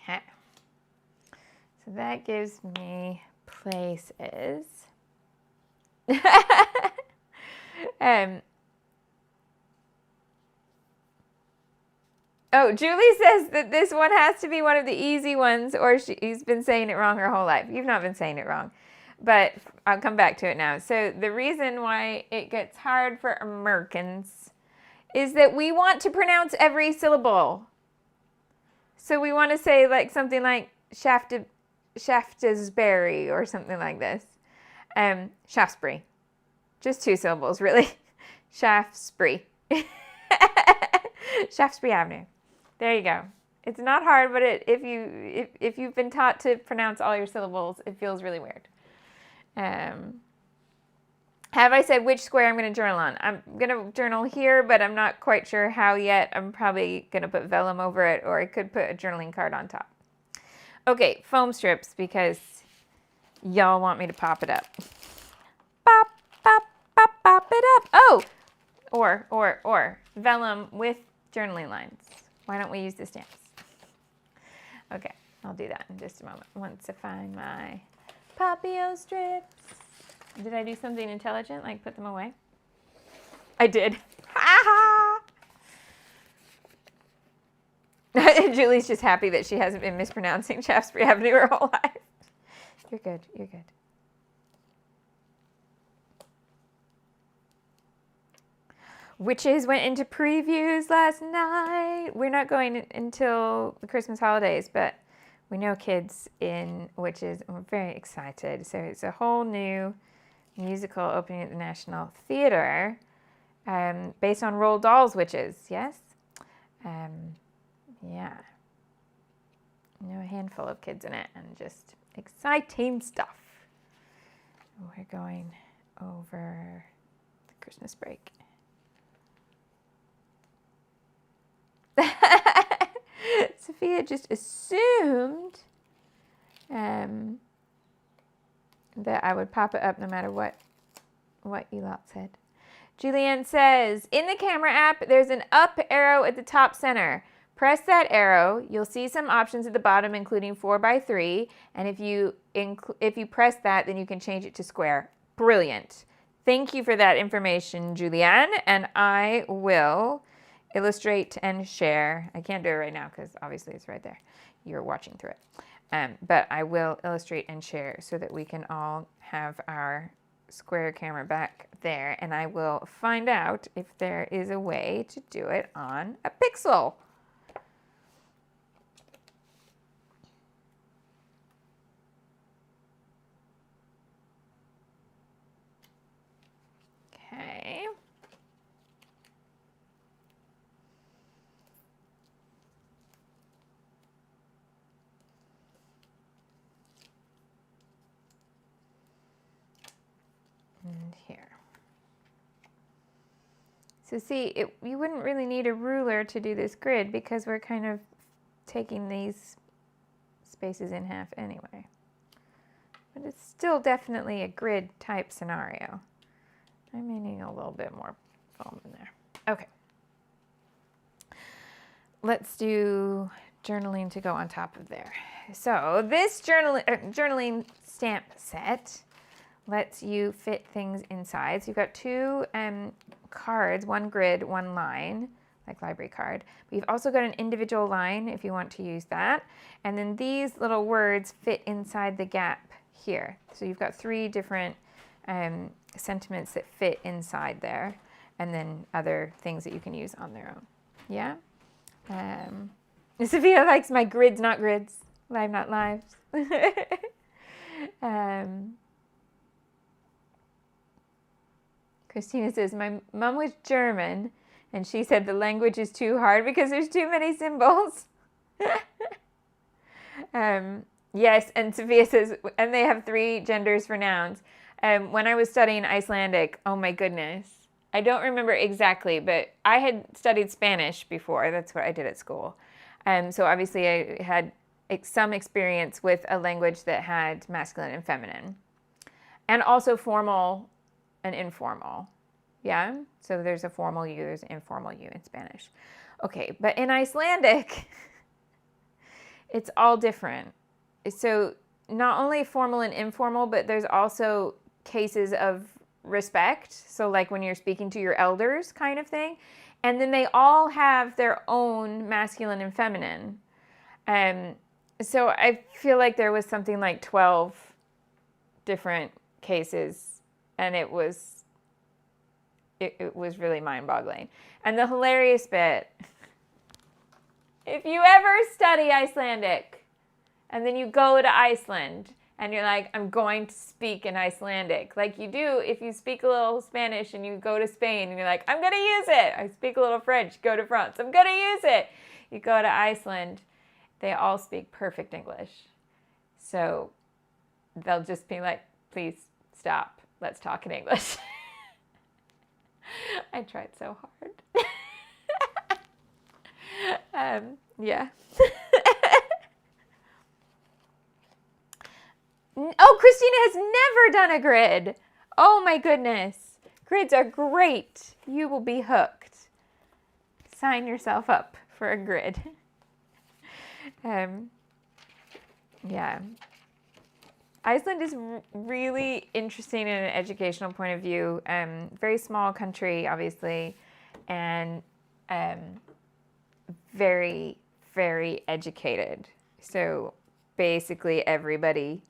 Okay, so that gives me places. Oh, Julie says that this one has to be one of the easy ones, or she's been saying it wrong her whole life. You've not been saying it wrong, but I'll come back to it now. So the reason why it gets hard for Americans is that we want to pronounce every syllable. So we want to say something like Shaftesbury or something like this. Shaftesbury. Just 2 syllables, really. Shaftesbury. Shaftesbury Avenue. There you go. It's not hard, but if you've been taught to pronounce all your syllables, it feels really weird. Have I said which square I'm going to journal on? I'm going to journal here, but I'm not quite sure how yet. I'm probably going to put vellum over it, or I could put a journaling card on top. Okay, foam strips, because y'all want me to pop it up. Pop, pop, pop, pop it up. Oh, or vellum with journaling lines. Why don't we use the stamps? Okay, I'll do that in just a moment. Once I find my Papio strips. Did I do something intelligent, like put them away? I did. Julie's just happy that she hasn't been mispronouncing Shaftesbury Avenue her whole life. You're good. You're good. Witches went into previews last night. We're not going until the Christmas holidays, but we know kids in Witches, and we're very excited. So it's a whole new musical opening at the National Theatre, based on Roald Dahl's Witches, yes? Yeah. You know, a handful of kids in it, and just exciting stuff. We're going over the Christmas break. Sophia just assumed that I would pop it up no matter what you lot said. Julianne says, in the camera app, there's an up arrow at the top center. Press that arrow. You'll see some options at the bottom, including 4x3. And if you press that, then you can change it to square. Brilliant. Thank you for that information, Julianne. And I will illustrate and share. I can't do it right now because obviously it's right there. You're watching through it. But I will illustrate and share so that we can all have our square camera back there. And I will find out if there is a way to do it on a Pixel. Okay. And here. So see, you wouldn't really need a ruler to do this grid because we're kind of taking these spaces in half anyway. But it's still definitely a grid type scenario. I may need a little bit more foam in there. Okay. Let's do journaling to go on top of there. So this journaling stamp set lets you fit things inside. So you've got two cards, one grid, one line, like library card. But you've also got an individual line if you want to use that. And then these little words fit inside the gap here. So you've got three different sentiments that fit inside there, and then other things that you can use on their own. Yeah? Sophia likes my grids, not grids. Live, not lives. Christina says, my mom was German, and she said the language is too hard because there's too many symbols. Yes, and Sophia says, and they have 3 genders for nouns. When I was studying Icelandic, oh my goodness, I don't remember exactly, but I had studied Spanish before. That's what I did at school. So obviously I had some experience with a language that had masculine and feminine, and also formal and informal. Yeah? So there's a formal you, there's an informal you in Spanish. Okay, but in Icelandic, it's all different. So not only formal and informal, but there's also cases of respect. So like when you're speaking to your elders kind of thing. And then they all have their own masculine and feminine. So I feel like there was something like 12 different cases, and it was really mind-boggling. And the hilarious bit, if you ever study Icelandic and then you go to Iceland and you're like, I'm going to speak in Icelandic, like you do if you speak a little Spanish and you go to Spain and you're like, I'm going to use it. I speak a little French, go to France, I'm going to use it. You go to Iceland, they all speak perfect English. So they'll just be like, please stop. Let's talk in English. I tried so hard. Yeah. Oh, Christina has never done a grid. Oh my goodness. Grids are great. You will be hooked. Sign yourself up for a grid. Yeah. Iceland is really interesting in an educational point of view. Very small country, obviously, and very, very educated. So basically everybody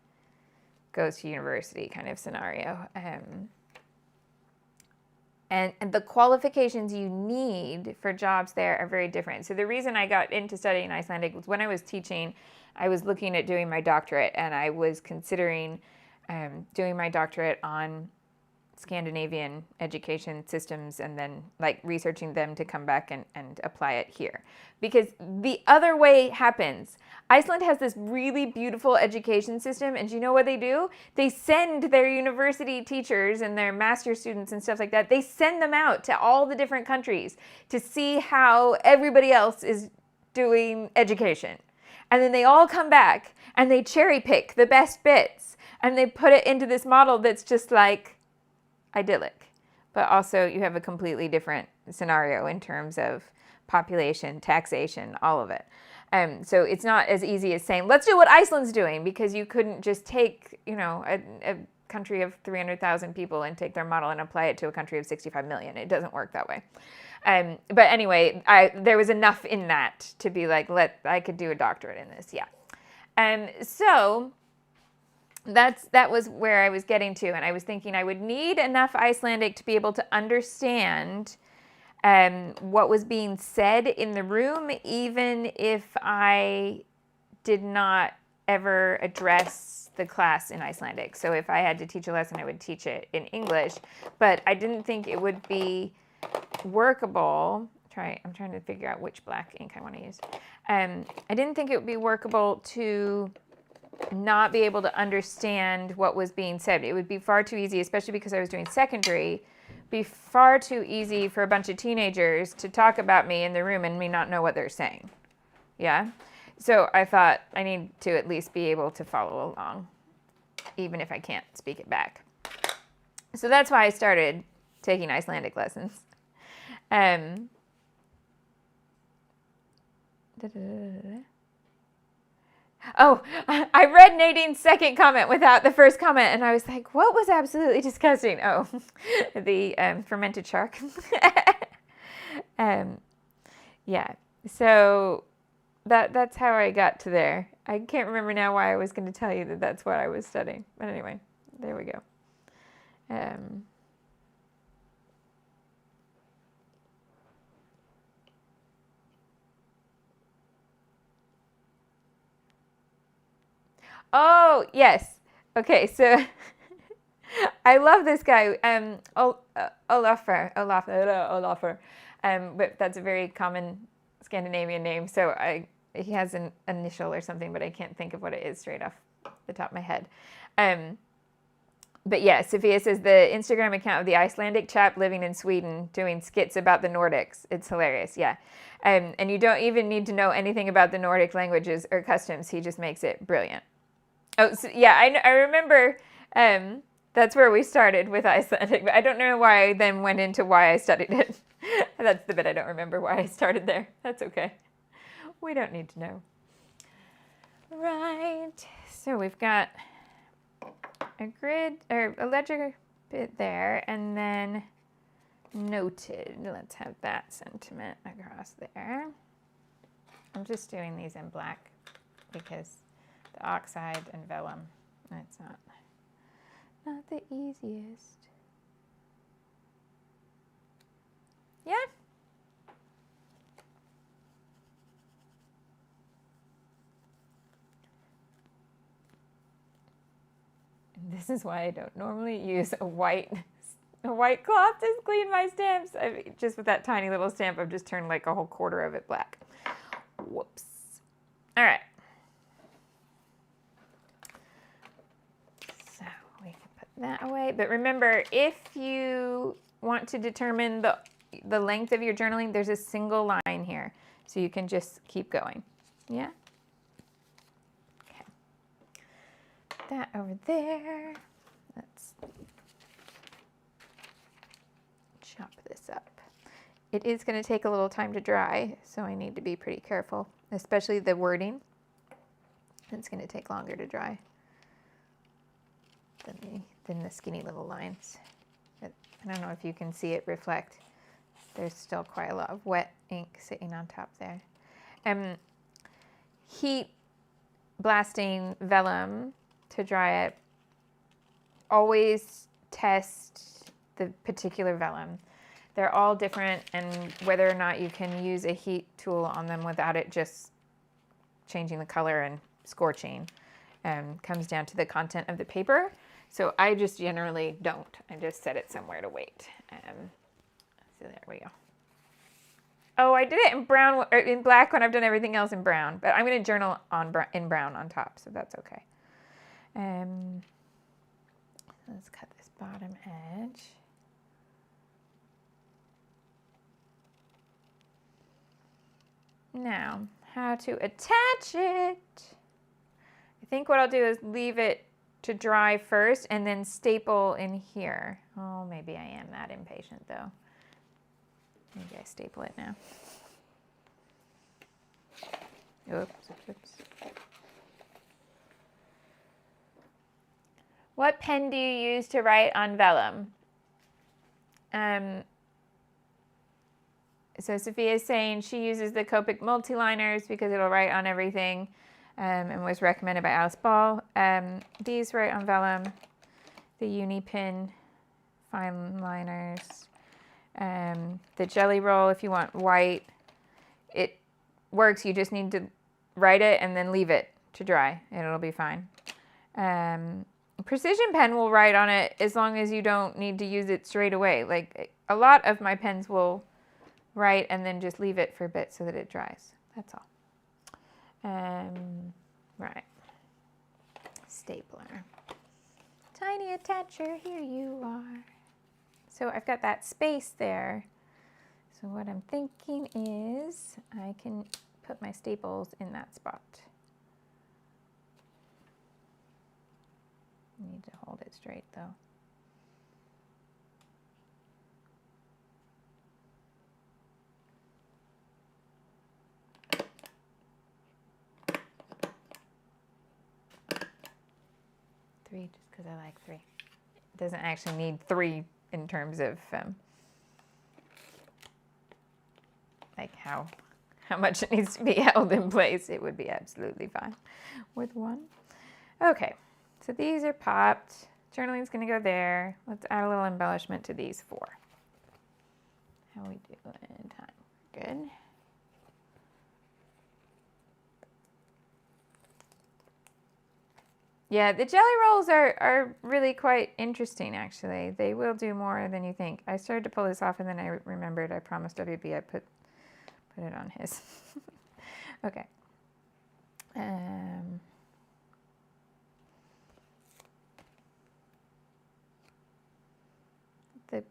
goes to university kind of scenario. And the qualifications you need for jobs there are very different. So the reason I got into studying Icelandic was when I was teaching, I was looking at doing my doctorate, and I was considering doing my doctorate on Scandinavian education systems and then like researching them to come back and apply it here. Because the other way happens. Iceland has this really beautiful education system, and do you know what they do? They send their university teachers and their master students and stuff like that, they send them out to all the different countries to see how everybody else is doing education. And then they all come back and they cherry pick the best bits and they put it into this model that's just like idyllic, but also you have a completely different scenario in terms of population, taxation, all of it. So it's not as easy as saying, let's do what Iceland's doing, because you couldn't just take, you know, a country of 300,000 people and take their model and apply it to a country of 65 million. It doesn't work that way. But anyway, there was enough in that to be like, I could do a doctorate in this, yeah. So that was where I was getting to, and I was thinking I would need enough Icelandic to be able to understand what was being said in the room, even if I did not ever address the class in Icelandic. So if I had to teach a lesson, I would teach it in English, but I didn't think it would be workable. I'm trying to figure out which black ink I want to use. I didn't think it would be workable to not be able to understand what was being said. It would be far too easy, especially because I was doing secondary, be far too easy for a bunch of teenagers to talk about me in the room and me not know what they're saying. Yeah? So I thought I need to at least be able to follow along, even if I can't speak it back. So that's why I started taking Icelandic lessons. Oh, I read Nadine's second comment without the first comment, and I was like, what was absolutely disgusting? Oh, the fermented shark. Yeah, so that's how I got to there. I can't remember now why I was going to tell you that that's what I was studying. But anyway, there we go. Oh, yes. Okay, so I love this guy, Olafur. But that's a very common Scandinavian name, so he has an initial or something, but I can't think of what it is straight off the top of my head. But yeah, Sophia says the Instagram account of the Icelandic chap living in Sweden doing skits about the Nordics. It's hilarious, yeah. And you don't even need to know anything about the Nordic languages or customs. He just makes it brilliant. Oh, so, yeah, I remember that's where we started with Icelandic, but I don't know why I then went into why I studied it. That's the bit I don't remember why I started there. That's okay. We don't need to know. Right, so we've got a grid, or a ledger bit there, and then noted. Let's have that sentiment across there. I'm just doing these in black because the oxide and vellum, that's not the easiest. Yeah. And this is why I don't normally use a white cloth to clean my stamps. Just with that tiny little stamp, I've just turned like a whole quarter of it black. Whoops. All right. So we can put that away. But remember, if you want to determine the length of your journaling, there's a single line here. So you can just keep going. Yeah? Okay. that over there. Let's chop this up. It is going to take a little time to dry, so I need to be pretty careful, especially the wording. It's going to take longer to dry than the skinny little lines. But I don't know if you can see it reflect. There's still quite a lot of wet ink sitting on top there. Heat blasting vellum to dry it. Always test the particular vellum. They're all different, and whether or not you can use a heat tool on them without it just changing the color and scorching comes down to the content of the paper. So I just generally don't. I just set it somewhere to wait. So there we go. Oh, I did it in brown, or in black when I've done everything else in brown, but I'm going to journal in brown on top, so that's okay. Let's cut this bottom edge. Now, how to attach it. I think what I'll do is leave it to dry first and then staple in here. Oh, maybe I am that impatient though. Maybe I staple it now. Oops. What pen do you use to write on vellum? So Sophia's saying she uses the Copic multi-liners because it'll write on everything, and was recommended by Alice Ball. These write on vellum, the Unipin fine liners, the Jelly Roll if you want white. It works, you just need to write it and then leave it to dry and it'll be fine. Precision pen will write on it as long as you don't need to use it straight away. Like a lot of my pens will write and then just leave it for a bit so that it dries. That's all. Right. Stapler. Tiny attacher, here you are. So I've got that space there. So what I'm thinking is I can put my staples in that spot. Need to hold it straight though. Three, just because I like three. It doesn't actually need three in terms of like how much it needs to be held in place. It would be absolutely fine with one. Okay, so these are popped. Journaling's going to go there. Let's add a little embellishment to these four. How we do in time? Good. Yeah, the jelly rolls are really quite interesting, actually. They will do more than you think. I started to pull this off, and then I remembered I promised WB I put it on his. Okay. The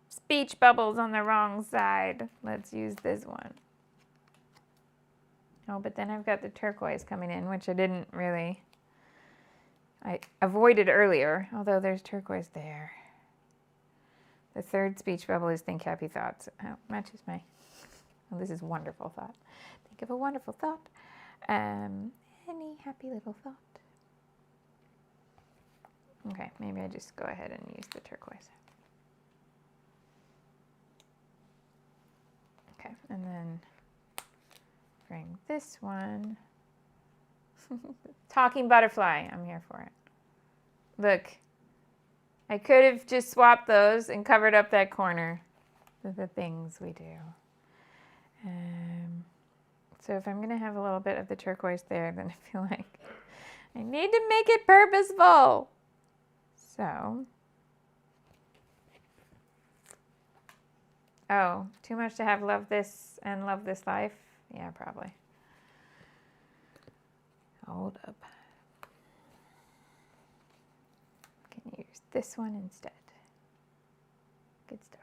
speech bubble's on the wrong side. Let's use this one. Oh, but then I've got the turquoise coming in, which I didn't really... I avoided earlier, although there's turquoise there. The third speech bubble is think happy thoughts. Oh, matches my... Oh, this is wonderful thought. Think of a wonderful thought. Any happy little thought. Okay, maybe I just go ahead and use the turquoise. Okay, and then bring this one. Talking butterfly, I'm here for it. Look, I could have just swapped those and covered up that corner with the things we do. So if I'm going to have a little bit of the turquoise there, then I feel like I need to make it purposeful. So, oh, too much to have love this and love this life? Yeah, probably. Hold up. Can use this one instead. Good stuff.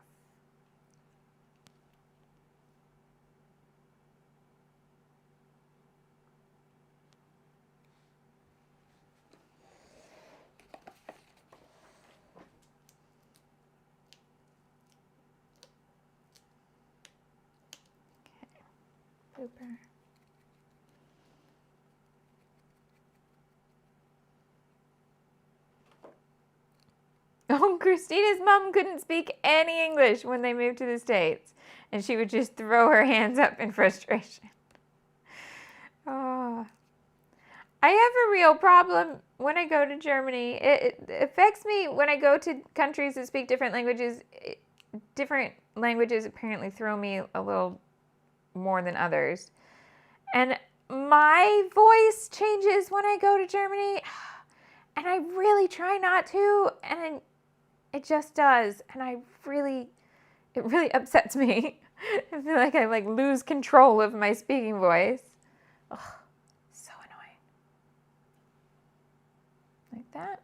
Super. Oh, Christina's mom couldn't speak any English when they moved to the States, and she would just throw her hands up in frustration. Oh. I have a real problem when I go to Germany. It affects me when I go to countries that speak different languages. Different languages apparently throw me a little more than others. And my voice changes when I go to Germany. And I really try not to. And it just does. And it really upsets me. I feel like I lose control of my speaking voice. Ugh. Like that.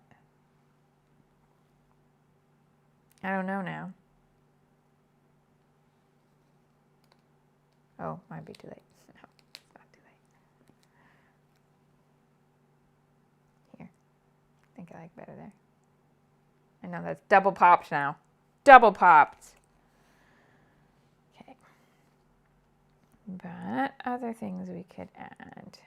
I don't know now. Oh, might be too late. No, it's not too late. Here. I think I like better there. I know that's double popped now. Double popped. Okay. But other things we could add.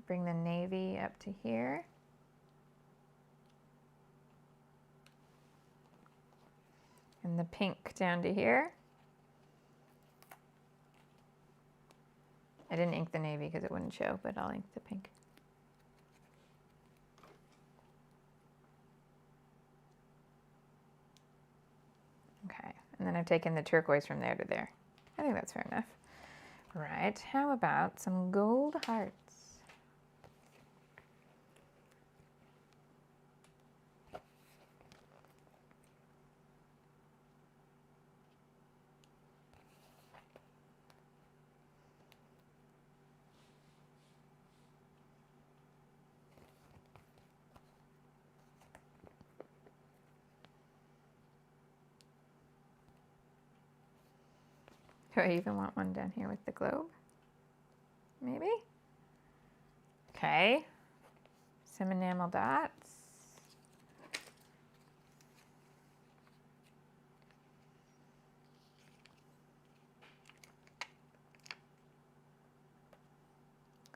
Bring the navy up to here. And the pink down to here. I didn't ink the navy because it wouldn't show, but I'll ink the pink. Okay, and then I've taken the turquoise from there to there. I think that's fair enough. Right, how about some gold hearts? Do I even want one down here with the globe? Maybe? Okay. Some enamel dots.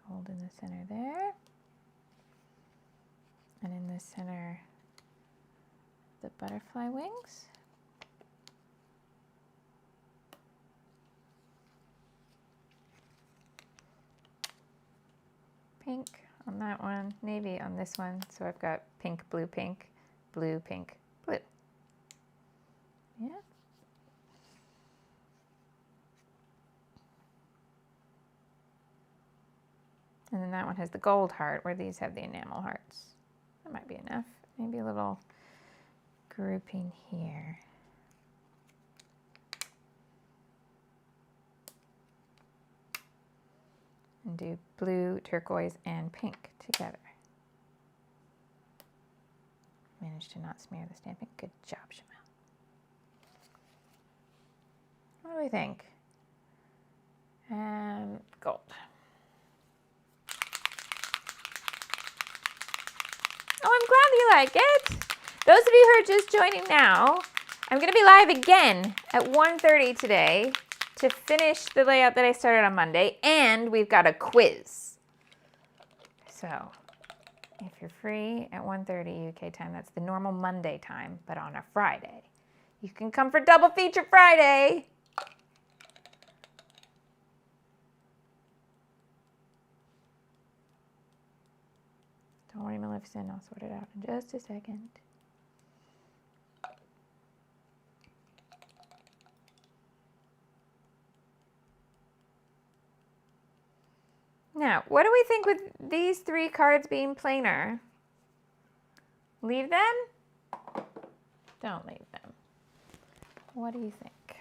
Gold in the center there. And in the center, the butterfly wings. Pink on that one, navy on this one. So I've got pink, blue, pink, blue, pink, blue. Yeah. And then that one has the gold heart, where these have the enamel hearts. That might be enough. Maybe a little grouping here. And do blue, turquoise, and pink together. Managed to not smear the stamping. Good job, Shimelle. What do we think? Gold. Oh, I'm glad you like it. Those of you who are just joining now, I'm going to be live again at 1:30 today to finish the layout that I started on Monday, and we've got a quiz. So if you're free at 1:30 UK time, that's the normal Monday time, but on a Friday. You can come for Double Feature Friday. Don't worry, Maleficent, I'll sort it out in just a second. Now, what do we think with these 3 cards being planar? Leave them? Don't leave them. What do you think?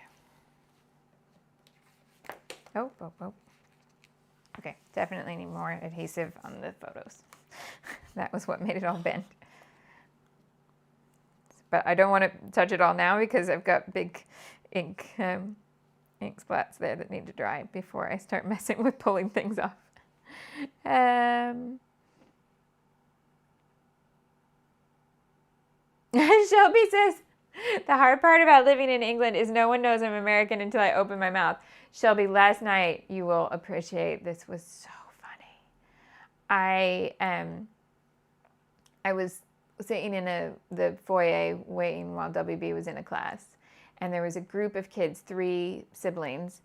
Oh. Okay, definitely need more adhesive on the photos. That was what made it all bend. But I don't want to touch it all now because I've got big ink ink splats there that need to dry before I start messing with pulling things off. Shelby says, the hard part about living in England is no one knows I'm American until I open my mouth. Shelby, last night, you will appreciate, this was so funny. I was sitting in the foyer waiting while WB was in a class. And there was a group of kids, 3 siblings,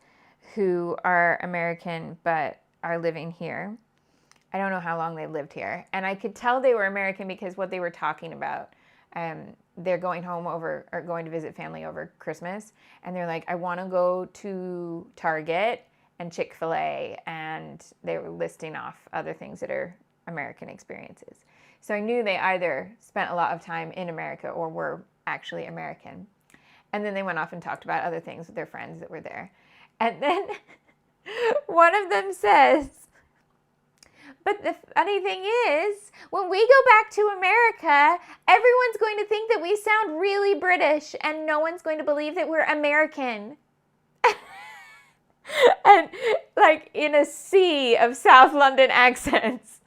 who are American but are living here. I don't know how long they lived here. And I could tell they were American because what they were talking about. They're going home or going to visit family over Christmas. And they're like, I want to go to Target and Chick-fil-A. And they were listing off other things that are American experiences. So I knew they either spent a lot of time in America or were actually American. And then they went off and talked about other things with their friends that were there. And then one of them says, but the funny thing is, when we go back to America, everyone's going to think that we sound really British and no one's going to believe that we're American. And like in a sea of South London accents,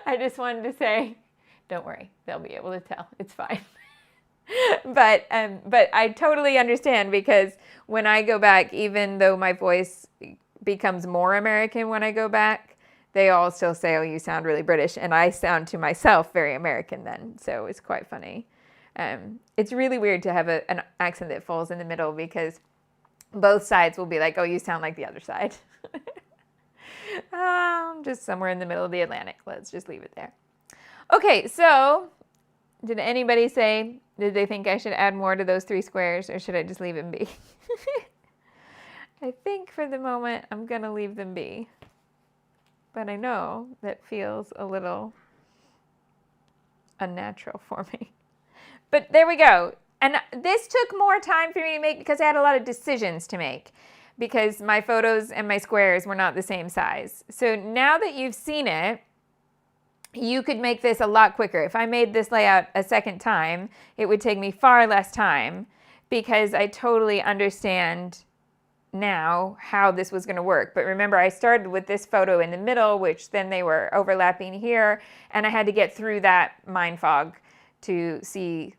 I just wanted to say, don't worry, they'll be able to tell. It's fine. But I totally understand, because when I go back, even though my voice becomes more American when I go back, they all still say, oh, you sound really British. And I sound to myself very American then. So it's quite funny. It's really weird to have an accent that falls in the middle, because both sides will be like, oh, you sound like the other side. Just somewhere in the middle of the Atlantic. Let's just leave it there. Okay, so did anybody say, did they think I should add more to those 3 squares, or should I just leave them be? I think for the moment I'm going to leave them be. But I know that feels a little unnatural for me. But there we go. And this took more time for me to make because I had a lot of decisions to make, because my photos and my squares were not the same size. So now that you've seen it, you could make this a lot quicker. If I made this layout a second time, it would take me far less time, because I totally understand now how this was going to work. But remember, I started with this photo in the middle, which then they were overlapping here, and I had to get through that mind fog to see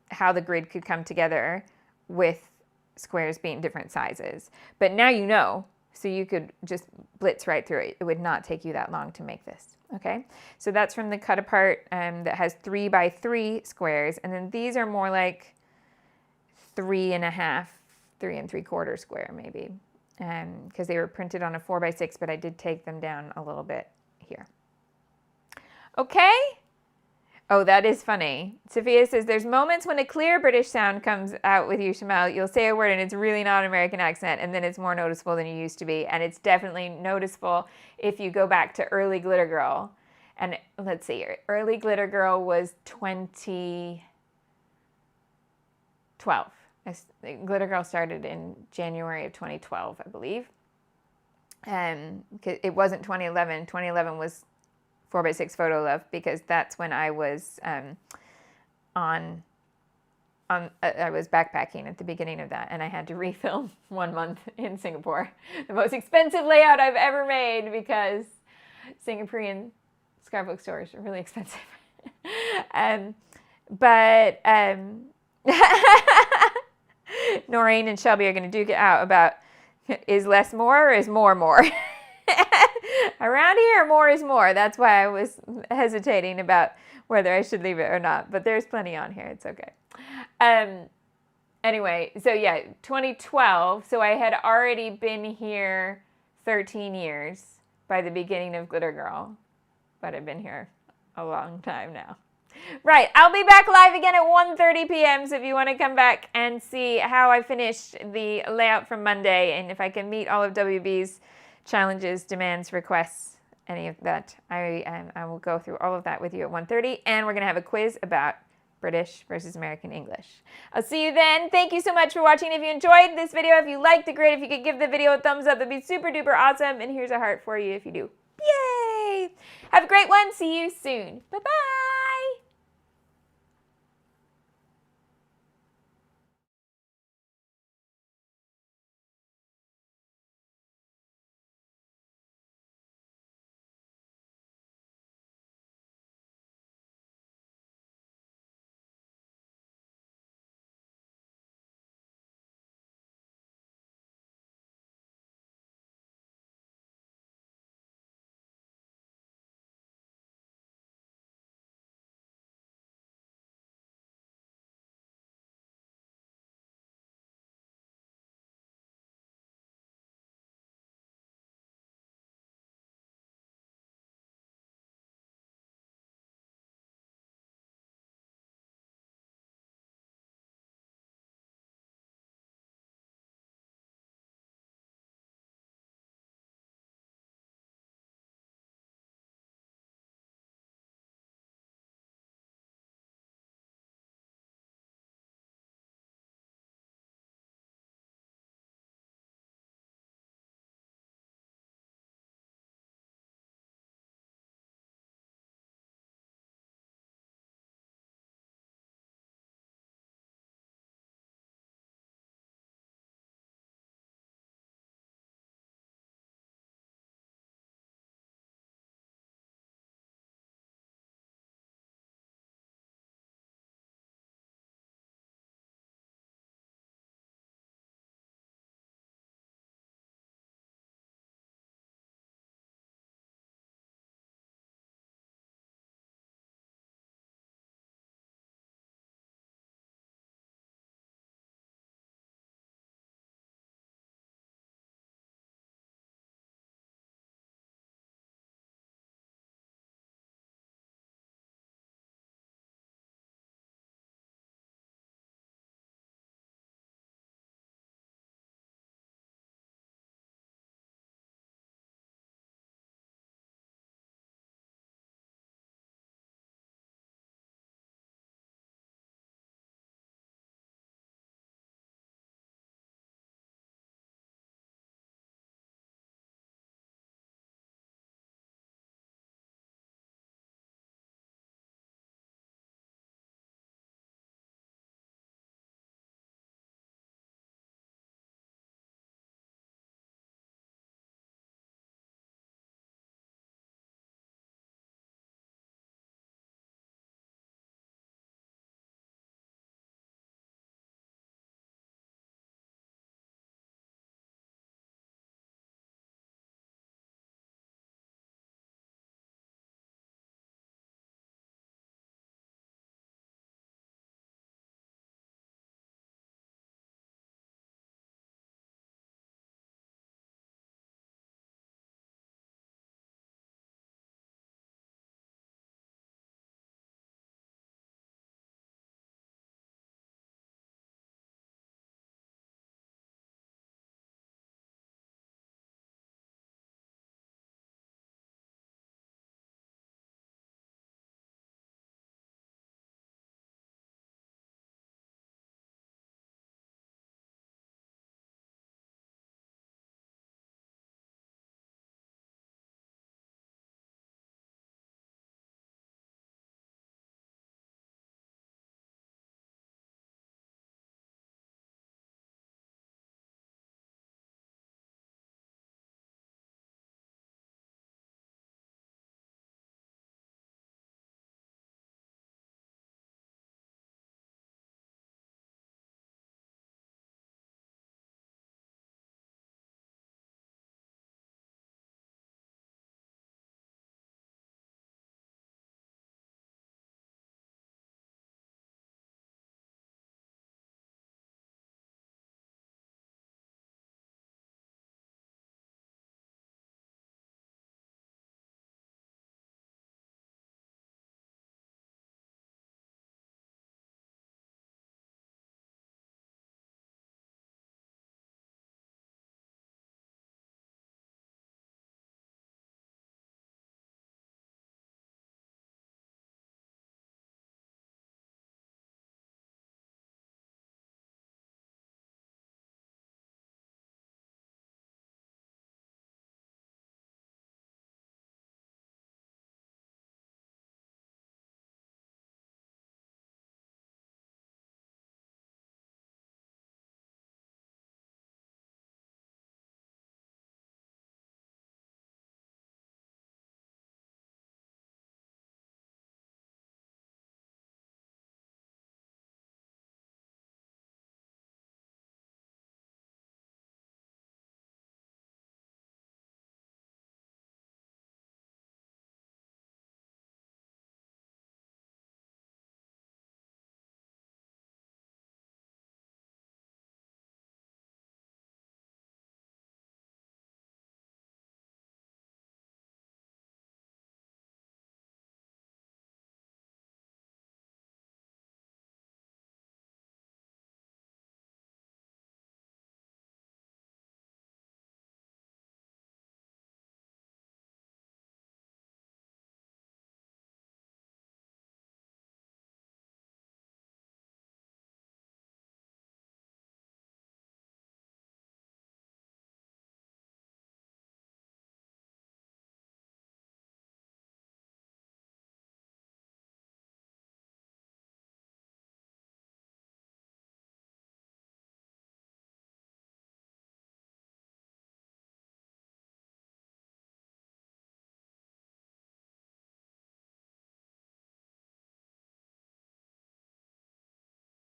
how the grid could come together with squares being different sizes. But now you know, so you could just blitz right through it. It would not take you that long to make this. Okay, so that's from the cut apart that has 3 by 3 squares, and then these are more like 3.5, 3 3/4 square maybe, because they were printed on a 4 by 6, but I did take them down a little bit here. Okay. Oh, that is funny. Sophia says, there's moments when a clear British sound comes out with you, Shimelle. You'll say a word and it's really not an American accent, and then it's more noticeable than you used to be. And it's definitely noticeable if you go back to early Glitter Girl. And let's see here. Early Glitter Girl was 2012. Glitter Girl started in January of 2012, I believe. It wasn't 2011. 2011 was 4 by 6 Photo Love, because that's when I was I was backpacking at the beginning of that, and I had to refilm 1 month in Singapore. The most expensive layout I've ever made, because Singaporean scrapbook stores are really expensive. Noreen and Shelby are going to duke it out about, is less more or is more more? Around here, more is more. That's why I was hesitating about whether I should leave it or not. But there's plenty on here. It's okay. Anyway, so yeah, 2012. So I had already been here 13 years by the beginning of Glitter Girl. But I've been here a long time now. Right, I'll be back live again at 1:30 p.m. So if you want to come back and see how I finished the layout from Monday, and if I can meet all of WB's challenges, demands, requests, any of that, I will go through all of that with you at 1:30, and we're going to have a quiz about British versus American English. I'll see you then. Thank you so much for watching. If you enjoyed this video, if you liked the grid, if you could give the video a thumbs up, that'd be super duper awesome. And here's a heart for you if you do. Yay! Have a great one. See you soon. Bye-bye.